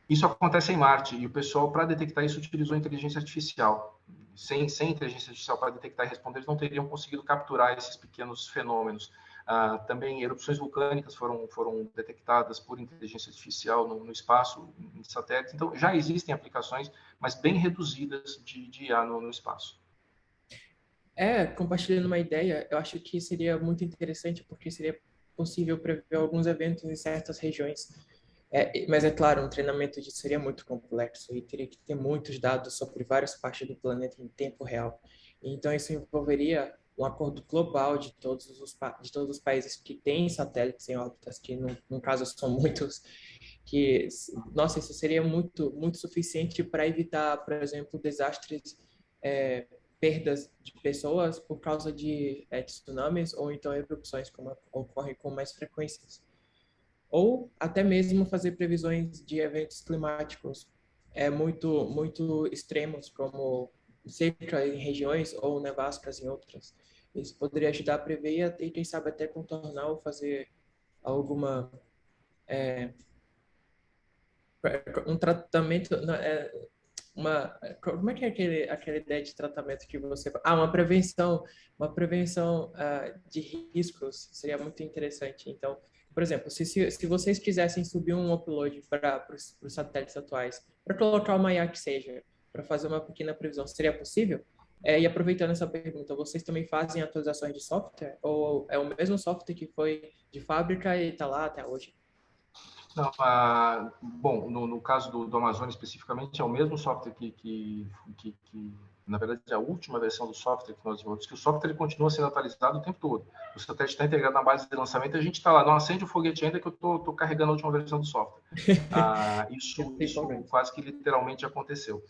Isso acontece em Marte, e o pessoal, para detectar isso, utilizou inteligência artificial. Sem inteligência artificial para detectar e responder, eles não teriam conseguido capturar esses pequenos fenômenos. Também erupções vulcânicas foram detectadas por inteligência artificial no espaço, em satélites. Então, já existem aplicações, mas bem reduzidas de IA no espaço. Compartilhando uma ideia, eu acho que seria muito interessante, porque seria possível prever alguns eventos em certas regiões. Mas é claro, um treinamento disso seria muito complexo e teria que ter muitos dados sobre várias partes do planeta em tempo real. Então, isso envolveria um acordo global de todos os países que têm satélites em órbitas, que no caso são muitos, que, nossa, isso seria muito suficiente para evitar, por exemplo, desastres, perdas de pessoas por causa de tsunamis ou então erupções, como ocorre com mais frequências. Ou até mesmo fazer previsões de eventos climáticos muito extremos, como seca em regiões ou nevascas em outras. Isso poderia ajudar a prever e, quem sabe, até contornar ou fazer alguma um tratamento, como é que é aquela ideia de tratamento que você... uma prevenção de riscos seria muito interessante. Então, por exemplo, se vocês quisessem subir um upload para os satélites atuais, para colocar uma IA que seja, para fazer uma pequena previsão, seria possível? E aproveitando essa pergunta, vocês também fazem atualizações de software? Ou é o mesmo software que foi de fábrica e está lá até hoje? Não, bom, no caso do Amazônia especificamente, é o mesmo software que, na verdade, é a última versão do software que nós desenvolvemos, que o software ele continua sendo atualizado o tempo todo. O satélite está integrado na base de lançamento e a gente está lá, não acende o foguete ainda que eu estou carregando a última versão do software. Isso quase que literalmente aconteceu.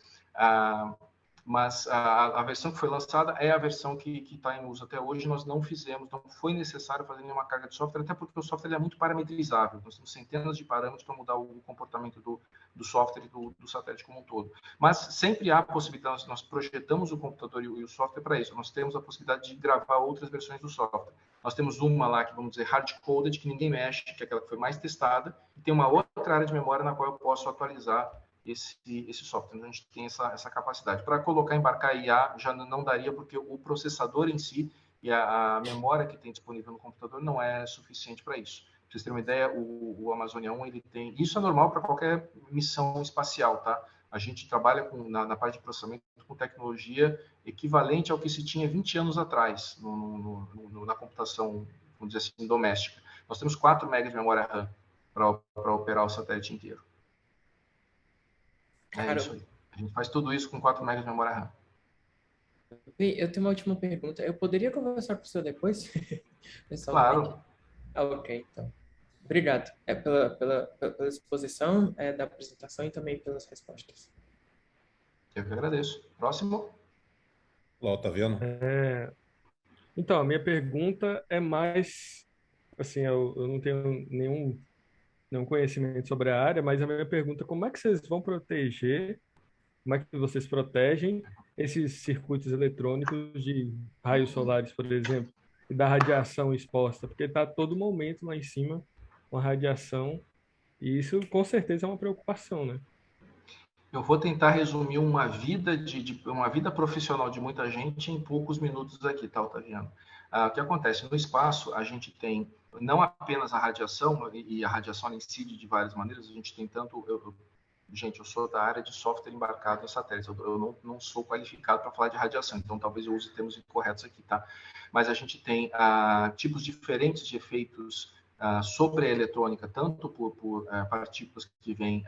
Mas a versão que foi lançada é a versão que está em uso até hoje. Nós não foi necessário fazer nenhuma carga de software, até porque o software é muito parametrizável. Nós temos centenas de parâmetros para mudar o comportamento do software e do satélite como um todo. Mas sempre há a possibilidade, nós projetamos o computador e o software para isso. Nós temos a possibilidade de gravar outras versões do software. Nós temos uma lá que, vamos dizer, hard-coded, que ninguém mexe, que é aquela que foi mais testada, e tem uma outra área de memória na qual eu posso atualizar esse software. A gente tem essa capacidade. Para colocar, embarcar IA já não daria, porque o processador em si e a memória que tem disponível no computador não é suficiente para isso. Para vocês terem uma ideia, o Amazônia 1, ele tem... Isso é normal para qualquer missão espacial, tá? A gente trabalha na parte de processamento com tecnologia equivalente ao que se tinha 20 anos atrás na computação, vamos dizer assim, doméstica. Nós temos 4 MB de memória RAM para operar o satélite inteiro. Isso aí. A gente faz tudo isso com 4 MB de memória RAM. Eu tenho uma última pergunta. Eu poderia conversar com o senhor depois? Claro. Ok, então. Obrigado pela exposição da apresentação e também pelas respostas. Eu que agradeço. Próximo. Olá, Otaviano. Então, a minha pergunta é mais... Assim, eu não tenho nenhum conhecimento sobre a área, mas a minha pergunta é como é que vocês vão proteger, como é que vocês protegem esses circuitos eletrônicos de raios solares, por exemplo, e da radiação exposta, porque está a todo momento lá em cima uma radiação, e isso com certeza é uma preocupação, né? Eu vou tentar resumir uma vida uma vida profissional de muita gente em poucos minutos aqui, tá, Otaviano? O que acontece? No espaço, a gente tem não apenas a radiação, e a radiação incide de várias maneiras, a gente tem tanto... Gente, eu sou da área de software embarcado em satélites, eu não sou qualificado para falar de radiação, então talvez eu use termos incorretos aqui, tá? Mas a gente tem tipos diferentes de efeitos sobre a eletrônica, tanto por partículas que vêm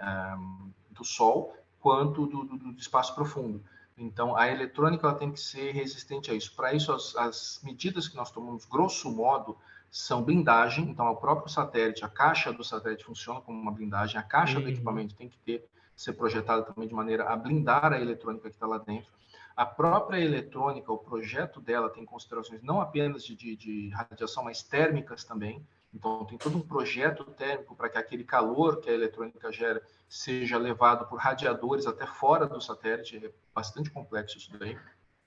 do Sol, quanto do espaço profundo. Então, a eletrônica ela tem que ser resistente a isso. Para isso, as medidas que nós tomamos, grosso modo, são blindagem. Então, o próprio satélite, a caixa do satélite funciona como uma blindagem. A caixa do equipamento tem que ser projetada também de maneira a blindar a eletrônica que está lá dentro. A própria eletrônica, o projeto dela tem considerações não apenas de radiação, mas térmicas também. Então, tem todo um projeto térmico para que aquele calor que a eletrônica gera seja levado por radiadores até fora do satélite. É bastante complexo isso daí.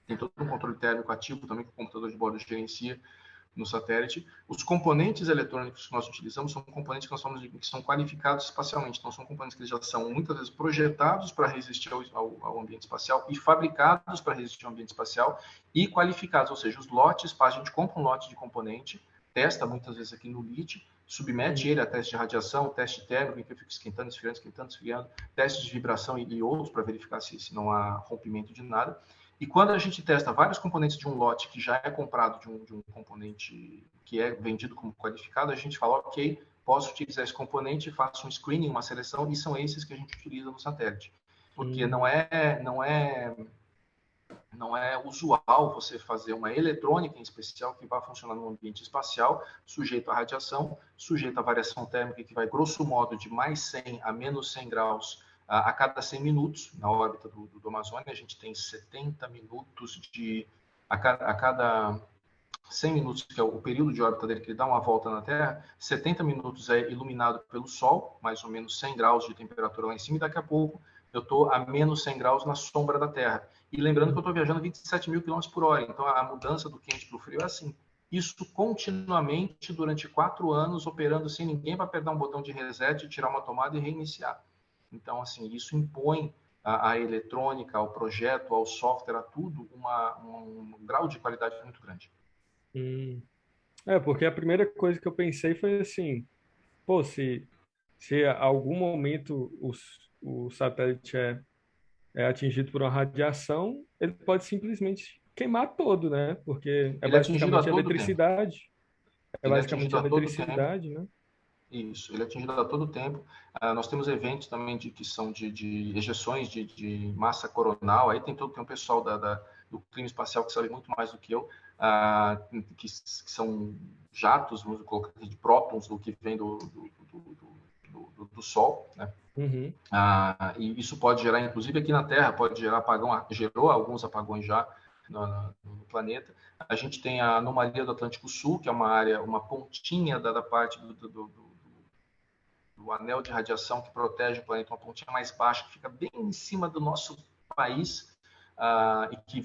Tem todo um controle térmico ativo também que o computador de bordo gerencia no satélite. Os componentes eletrônicos que nós utilizamos são componentes que nós falamos que são qualificados espacialmente. Então, são componentes que já são muitas vezes projetados para resistir ao ambiente espacial e fabricados para resistir ao ambiente espacial e qualificados, ou seja, os lotes, a gente compra um lote de componente, testa muitas vezes aqui no LIT, submete ele a teste de radiação, teste térmico, em que fica esquentando, esfriando, testes de vibração e outros para verificar se não há rompimento de nada. E quando a gente testa vários componentes de um lote que já é comprado de um componente que é vendido como qualificado, a gente fala, ok, posso utilizar esse componente, faço um screening, uma seleção, e são esses que a gente utiliza no satélite. Porque não não é usual você fazer uma eletrônica em especial que vai funcionar no ambiente espacial, sujeito à radiação, sujeito à variação térmica, que vai, grosso modo, de mais 100 a menos 100 graus a cada 100 minutos. Na órbita do Amazônia, a gente tem 70 minutos a cada 100 minutos, que é o período de órbita dele, que ele dá uma volta na Terra, 70 minutos é iluminado pelo Sol, mais ou menos 100 graus de temperatura lá em cima, e daqui a pouco eu estou a menos 100 graus na sombra da Terra. E lembrando que eu estou viajando 27 mil km por hora, então a mudança do quente para o frio é assim. Isso continuamente durante 4 anos, operando sem ninguém para apertar um botão de reset, tirar uma tomada e reiniciar. Então, assim, isso impõe à eletrônica, ao projeto, ao software, a tudo, um grau de qualidade muito grande. Porque a primeira coisa que eu pensei foi assim, pô, se a algum momento o satélite é atingido por uma radiação, ele pode simplesmente queimar todo, né? Porque é Ele é atingido a basicamente todo tempo. eletricidade. É Ele é basicamente atingido a todo tempo. eletricidade, né? Isso, ele é atingido a todo tempo. Nós temos eventos também que são de ejeções de massa coronal. Aí tem um pessoal do clima espacial que sabe muito mais do que eu, que são jatos, vamos colocar de prótons, do que vem do Sol, né? Uhum. E isso pode gerar, inclusive aqui na Terra, pode gerar apagão, gerou alguns apagões já no planeta. A gente tem a anomalia do Atlântico Sul, que é uma área, uma pontinha da parte do anel de radiação que protege o planeta, uma pontinha mais baixa, que fica bem em cima do nosso país, e que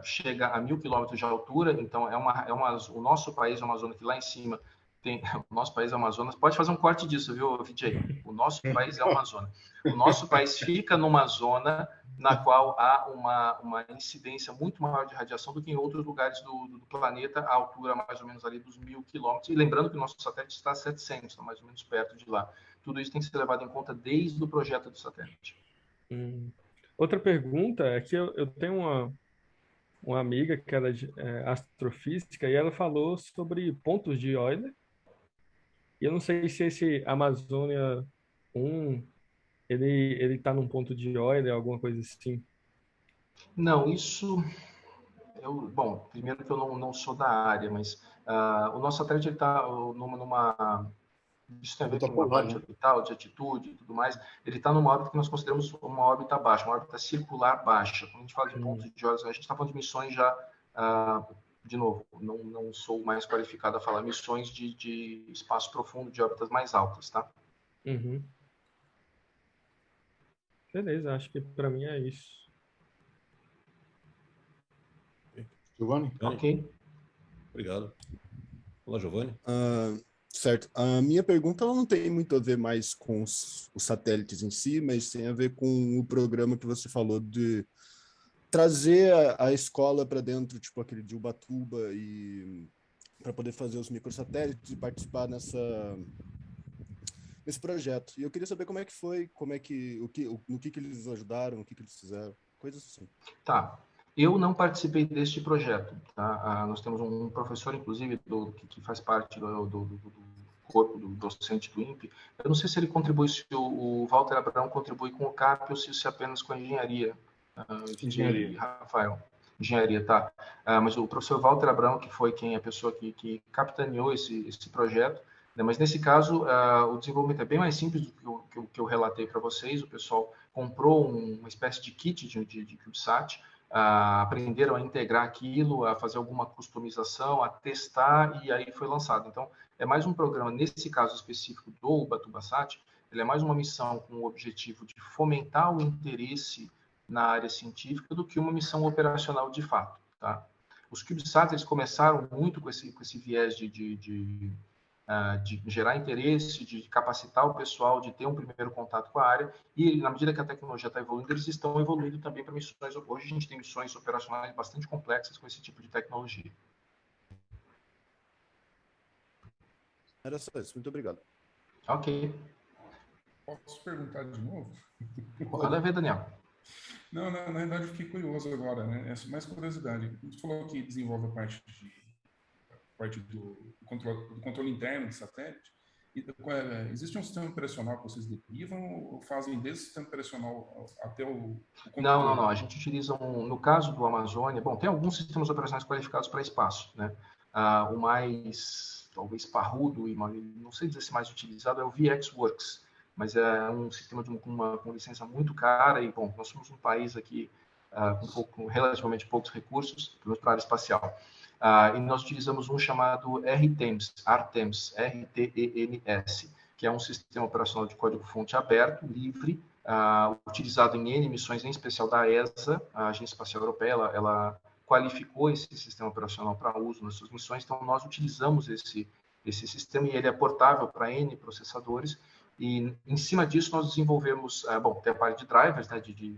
chega a 1.000 quilômetros de altura. Então, o nosso país é uma zona que lá em cima tem... O nosso país é uma zona... Pode fazer um corte disso, viu, VJ? O nosso país é uma zona. O nosso país fica numa zona na qual há uma incidência muito maior de radiação do que em outros lugares do planeta, a altura mais ou menos ali dos 1.000 quilômetros. E lembrando que o nosso satélite está a 700, está mais ou menos perto de lá. Tudo isso tem que ser levado em conta desde o projeto do satélite. Outra pergunta é que eu tenho uma amiga que era astrofísica e ela falou sobre pontos de Euler. E eu não sei se esse Amazônia 1 ele está num ponto de Euler, alguma coisa assim. Não, isso... Bom, primeiro que eu não sou da área, mas o nosso satélite está numa... Isso tem a ver com uma parte orbital, de atitude e tudo mais. Ele está numa órbita que nós consideramos uma órbita baixa, uma órbita circular baixa. Quando a gente fala de pontos de Euler, a gente está falando de missões já... de novo, não sou mais qualificado a falar missões de espaço profundo, de órbitas mais altas, tá? Uhum. Beleza, acho que para mim é isso. Giovanni? Ok. Obrigado. Olá, Giovanni. Certo. A minha pergunta ela não tem muito a ver mais com os satélites em si, mas tem a ver com o programa que você falou de trazer a escola para dentro, tipo aquele de Ubatuba, e para poder fazer os microsatélites e participar nesse projeto. E eu queria saber como é que foi, no que eles ajudaram, o que eles fizeram, coisas assim. Tá. Eu não participei deste projeto, tá? Nós temos um professor, inclusive, que faz parte do corpo do docente do INPE. Eu não sei se ele contribui, se o Walter Abrão contribui com o CAP ou se apenas com a engenharia. Engenharia. Rafael. Engenharia, tá. Mas o professor Walter Abrão, que foi a pessoa que capitaneou esse projeto, né? Mas nesse caso, o desenvolvimento é bem mais simples do que eu relatei para vocês. O pessoal comprou uma espécie de kit de CubeSat, aprenderam a integrar aquilo, a fazer alguma customização, a testar, e aí foi lançado. Então, é mais um programa, nesse caso específico do UbatubaSat, ele é mais uma missão com o objetivo de fomentar o interesse na área científica do que uma missão operacional de fato, tá? Os CubeSats, eles começaram muito com esse viés de gerar interesse, de capacitar o pessoal, de ter um primeiro contato com a área, e na medida que a tecnologia está evoluindo, eles estão evoluindo também para missões. Hoje a gente tem missões operacionais bastante complexas com esse tipo de tecnologia. Era só isso, muito obrigado. Ok. Posso perguntar de novo? Manda ver, Daniel. Não, na verdade eu fiquei curioso agora, né? É mais curiosidade. Você falou que desenvolve a parte do controle interno do satélite. Existe um sistema operacional que vocês derivam ou fazem desde o sistema operacional até o Não, computador? A gente utiliza, no caso do Amazônia, bom, tem alguns sistemas operacionais qualificados para espaço, né? O mais, talvez, parrudo e não sei dizer se mais utilizado é o VxWorks, mas é um sistema com licença muito cara e, bom, nós somos um país aqui com relativamente poucos recursos, pelo menos para a área espacial. E nós utilizamos um chamado RTEMS, R-T-E-M-S, que é um sistema operacional de código-fonte aberto, livre, utilizado em N missões, em especial da ESA, a Agência Espacial Europeia, ela qualificou esse sistema operacional para uso nas suas missões, então nós utilizamos esse sistema e ele é portável para N processadores, e em cima disso nós desenvolvemos, bom, tem a parte de drivers, né, de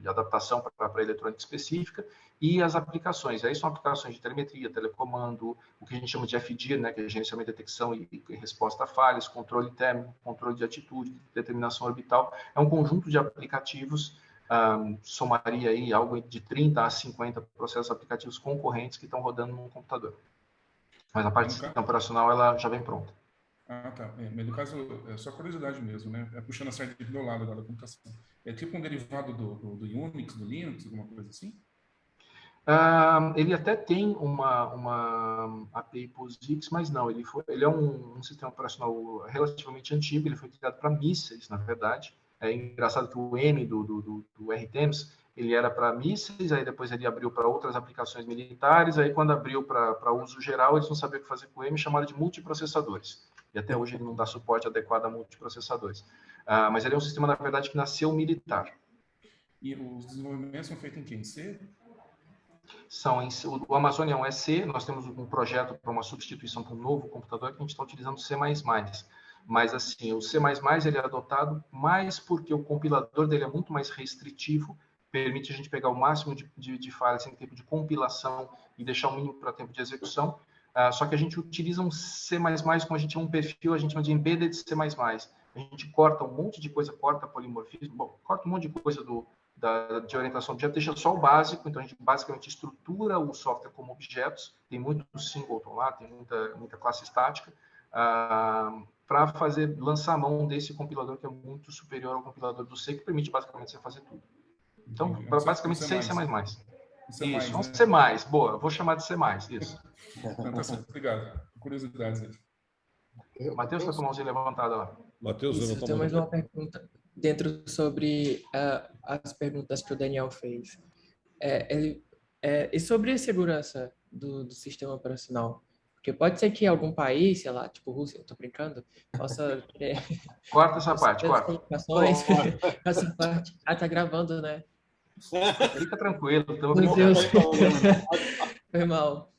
adaptação para a eletrônica específica, e as aplicações. Aí são aplicações de telemetria, telecomando, o que a gente chama de FD, né, que é gerenciamento, detecção e resposta a falhas, controle térmico, controle de atitude, determinação orbital. É um conjunto de aplicativos, somaria aí algo de 30 a 50 processos aplicativos concorrentes que estão rodando no computador. Mas a parte de sistema operacional ela já vem pronta. Tá. Mas no caso, é só curiosidade mesmo, né? Puxando a sardinha do meu lado agora da computação. É tipo um derivado do Unix, do Linux, alguma coisa assim? Ele até tem uma API POSIX, mas não, ele é um sistema operacional relativamente antigo, ele foi criado para mísseis, na verdade. É engraçado que o M do RTEMS, ele era para mísseis, aí depois ele abriu para outras aplicações militares, aí quando abriu para uso geral, eles não sabiam o que fazer com o M, chamaram de multiprocessadores. E até hoje ele não dá suporte adequado a multiprocessadores. Mas ele é um sistema, na verdade, que nasceu militar. E os desenvolvimentos são feitos em quem? C? O Amazônia é um EC, nós temos um projeto para uma substituição para um novo computador que a gente está utilizando C++. Mas, assim, o C++ ele é adotado mais porque o compilador dele é muito mais restritivo, permite a gente pegar o máximo de falhas em tempo de compilação e deixar o mínimo para tempo de execução. Só que a gente utiliza um C++, como a gente tem um perfil, a gente chama de embedded C++. A gente corta um monte de coisa, corta polimorfismo, bom, corta um monte de coisa de orientação a objeto, deixa só o básico, então a gente basicamente estrutura o software como objetos, tem muito singleton lá, tem muita classe estática, para lançar a mão desse compilador que é muito superior ao compilador do C, que permite basicamente você fazer tudo. Então, basicamente C e C++. Isso, um C++, boa, vou chamar de C++, isso. Não, tá certo, obrigado. Curiosidades aí. Matheus está com a mãozinha levantada lá. Matheus, eu tenho mais uma pergunta dentro sobre as perguntas que o Daniel fez. E sobre a segurança do sistema operacional? Porque pode ser que algum país, sei lá, tipo Rússia, eu tô brincando, possa ter... Corta essa parte, corta. Essa parte. Tá gravando, né? Fica tranquilo. Meu Deus. Foi mal.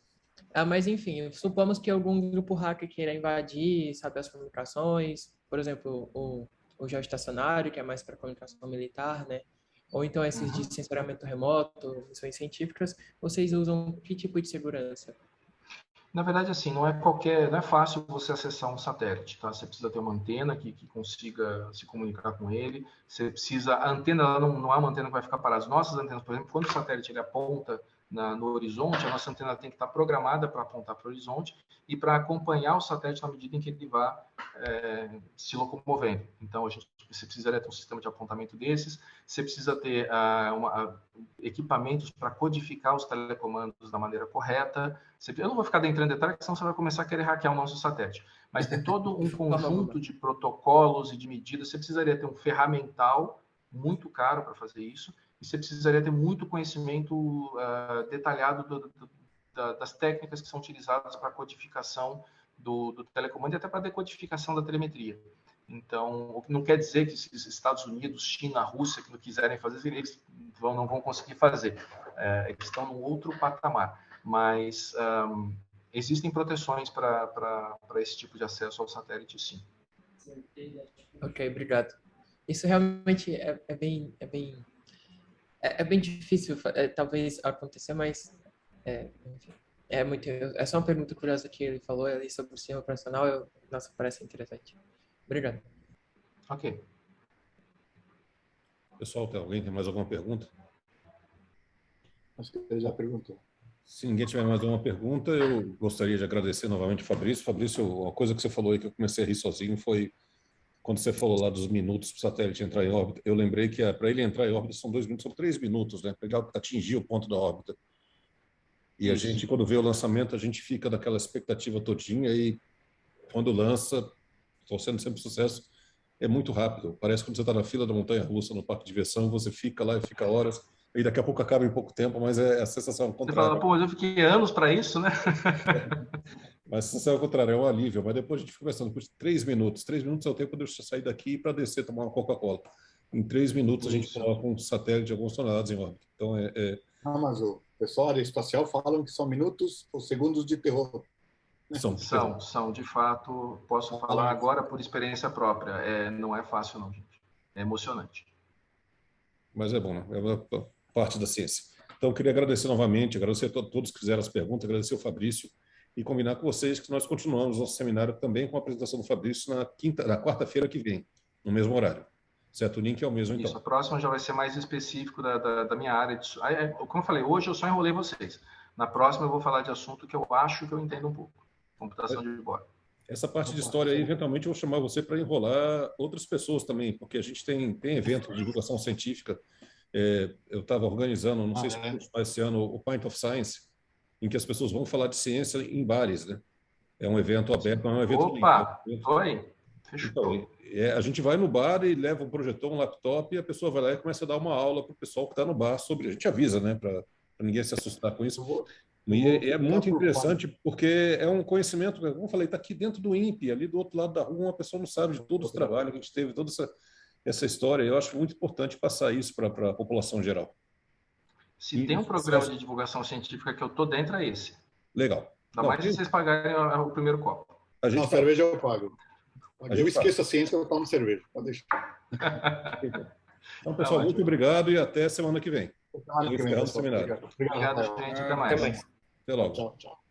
Mas, enfim, supomos que algum grupo hacker queira invadir, sabe, as comunicações, por exemplo, o geoestacionário, que é mais para comunicação militar, né? Ou então esses de sensoriamento remoto, missões científicas, vocês usam que tipo de segurança? Na verdade, assim, não é fácil você acessar um satélite, tá? Você precisa ter uma antena que consiga se comunicar com ele. Você precisa, a antena, não é uma antena que vai ficar parada. As nossas antenas, por exemplo, quando o satélite ele aponta no horizonte, a nossa antena tem que estar programada para apontar para o horizonte e para acompanhar o satélite na medida em que ele vá se locomovendo. Então, você precisaria ter um sistema de apontamento desses, você precisa ter equipamentos para codificar os telecomandos da maneira correta. Eu não vou ficar entrando em detalhes, senão você vai começar a querer hackear o nosso satélite. Mas tem todo um conjunto de protocolos e de medidas. Você precisaria ter um ferramental muito caro para fazer isso, e você precisaria ter muito conhecimento detalhado das técnicas que são utilizadas para a codificação do telecomando e até para a decodificação da telemetria. Então, o que não quer dizer que se Estados Unidos, China, Rússia, que não quiserem fazer, eles não vão conseguir fazer. Eles estão num outro patamar. Mas existem proteções para esse tipo de acesso ao satélite, sim. Ok, obrigado. Isso realmente é bem difícil, talvez, acontecer, mas enfim, é só uma pergunta curiosa que ele falou ali sobre o sistema operacional. Nossa, parece interessante. Obrigado. Ok. Pessoal, alguém tem mais alguma pergunta? Acho que ele já perguntou. Se ninguém tiver mais uma pergunta, eu gostaria de agradecer novamente o Fabrício. Fabrício, uma coisa que você falou aí que eu comecei a rir sozinho foi quando você falou lá dos minutos para o satélite entrar em órbita. Eu lembrei que para ele entrar em órbita são 2 minutos, são 3 minutos, né? Para ele atingir o ponto da órbita. E a gente, quando vê o lançamento, a gente fica naquela expectativa todinha e quando lança, torcendo sempre sucesso, é muito rápido. Parece quando você está na fila da montanha-russa, no parque de diversão, você fica lá e fica horas, e daqui a pouco acaba em pouco tempo, mas é a sensação contrária. Você fala, pô, mas eu fiquei anos para isso, né? Mas a sensação contrária, é um alívio. Mas depois a gente fica conversando por 3 minutos. 3 minutos é o tempo de eu sair daqui para descer tomar uma Coca-Cola. Em 3 minutos a gente coloca um satélite de algumas toneladas em órbita. Então Mas o pessoal da área espacial falam que são minutos ou segundos de terror. São, de fato, posso falar agora por experiência própria. Não é fácil, não, gente. É emocionante. Mas é bom, né? É uma parte da ciência. Então, eu queria agradecer novamente, agradecer a todos que fizeram as perguntas, agradecer ao Fabrício e combinar com vocês que nós continuamos nosso seminário também com a apresentação do Fabrício na quarta-feira que vem, no mesmo horário. Certo? O link é o mesmo, então. Isso, a próxima já vai ser mais específico da minha área. Como eu falei, hoje eu só enrolei vocês. Na próxima eu vou falar de assunto que eu acho que eu entendo um pouco. Computação de bordo. Essa parte de história aí, eventualmente, eu vou chamar você para enrolar outras pessoas também, porque a gente tem eventos de divulgação científica. Eu estava organizando, não sei se vai esse ano, o Pint of Science, em que as pessoas vão falar de ciência em bares, né? É um evento aberto, não é um evento... Opa! Oi! Fechou. Então, a gente vai no bar e leva um projetor, um laptop, e a pessoa vai lá e começa a dar uma aula para o pessoal que está no bar sobre... A gente avisa, né? Para ninguém se assustar com isso. E é muito interessante porque é um conhecimento, como eu falei, está aqui dentro do INPE, ali do outro lado da rua, uma pessoa não sabe de todos os trabalhos que a gente teve, toda essa história. Eu acho muito importante passar isso para a população geral. Se tem um programa de divulgação científica que eu estou dentro, é esse. Legal. Ainda mais se vocês pagarem o primeiro copo. A cerveja eu pago. Eu esqueço a ciência, eu tomo cerveja. Pode deixar. Então, pessoal, muito obrigado e até semana que vem. Semana que vem, seminário. Obrigado, gente. Até mais. Até logo. Tchau, tchau.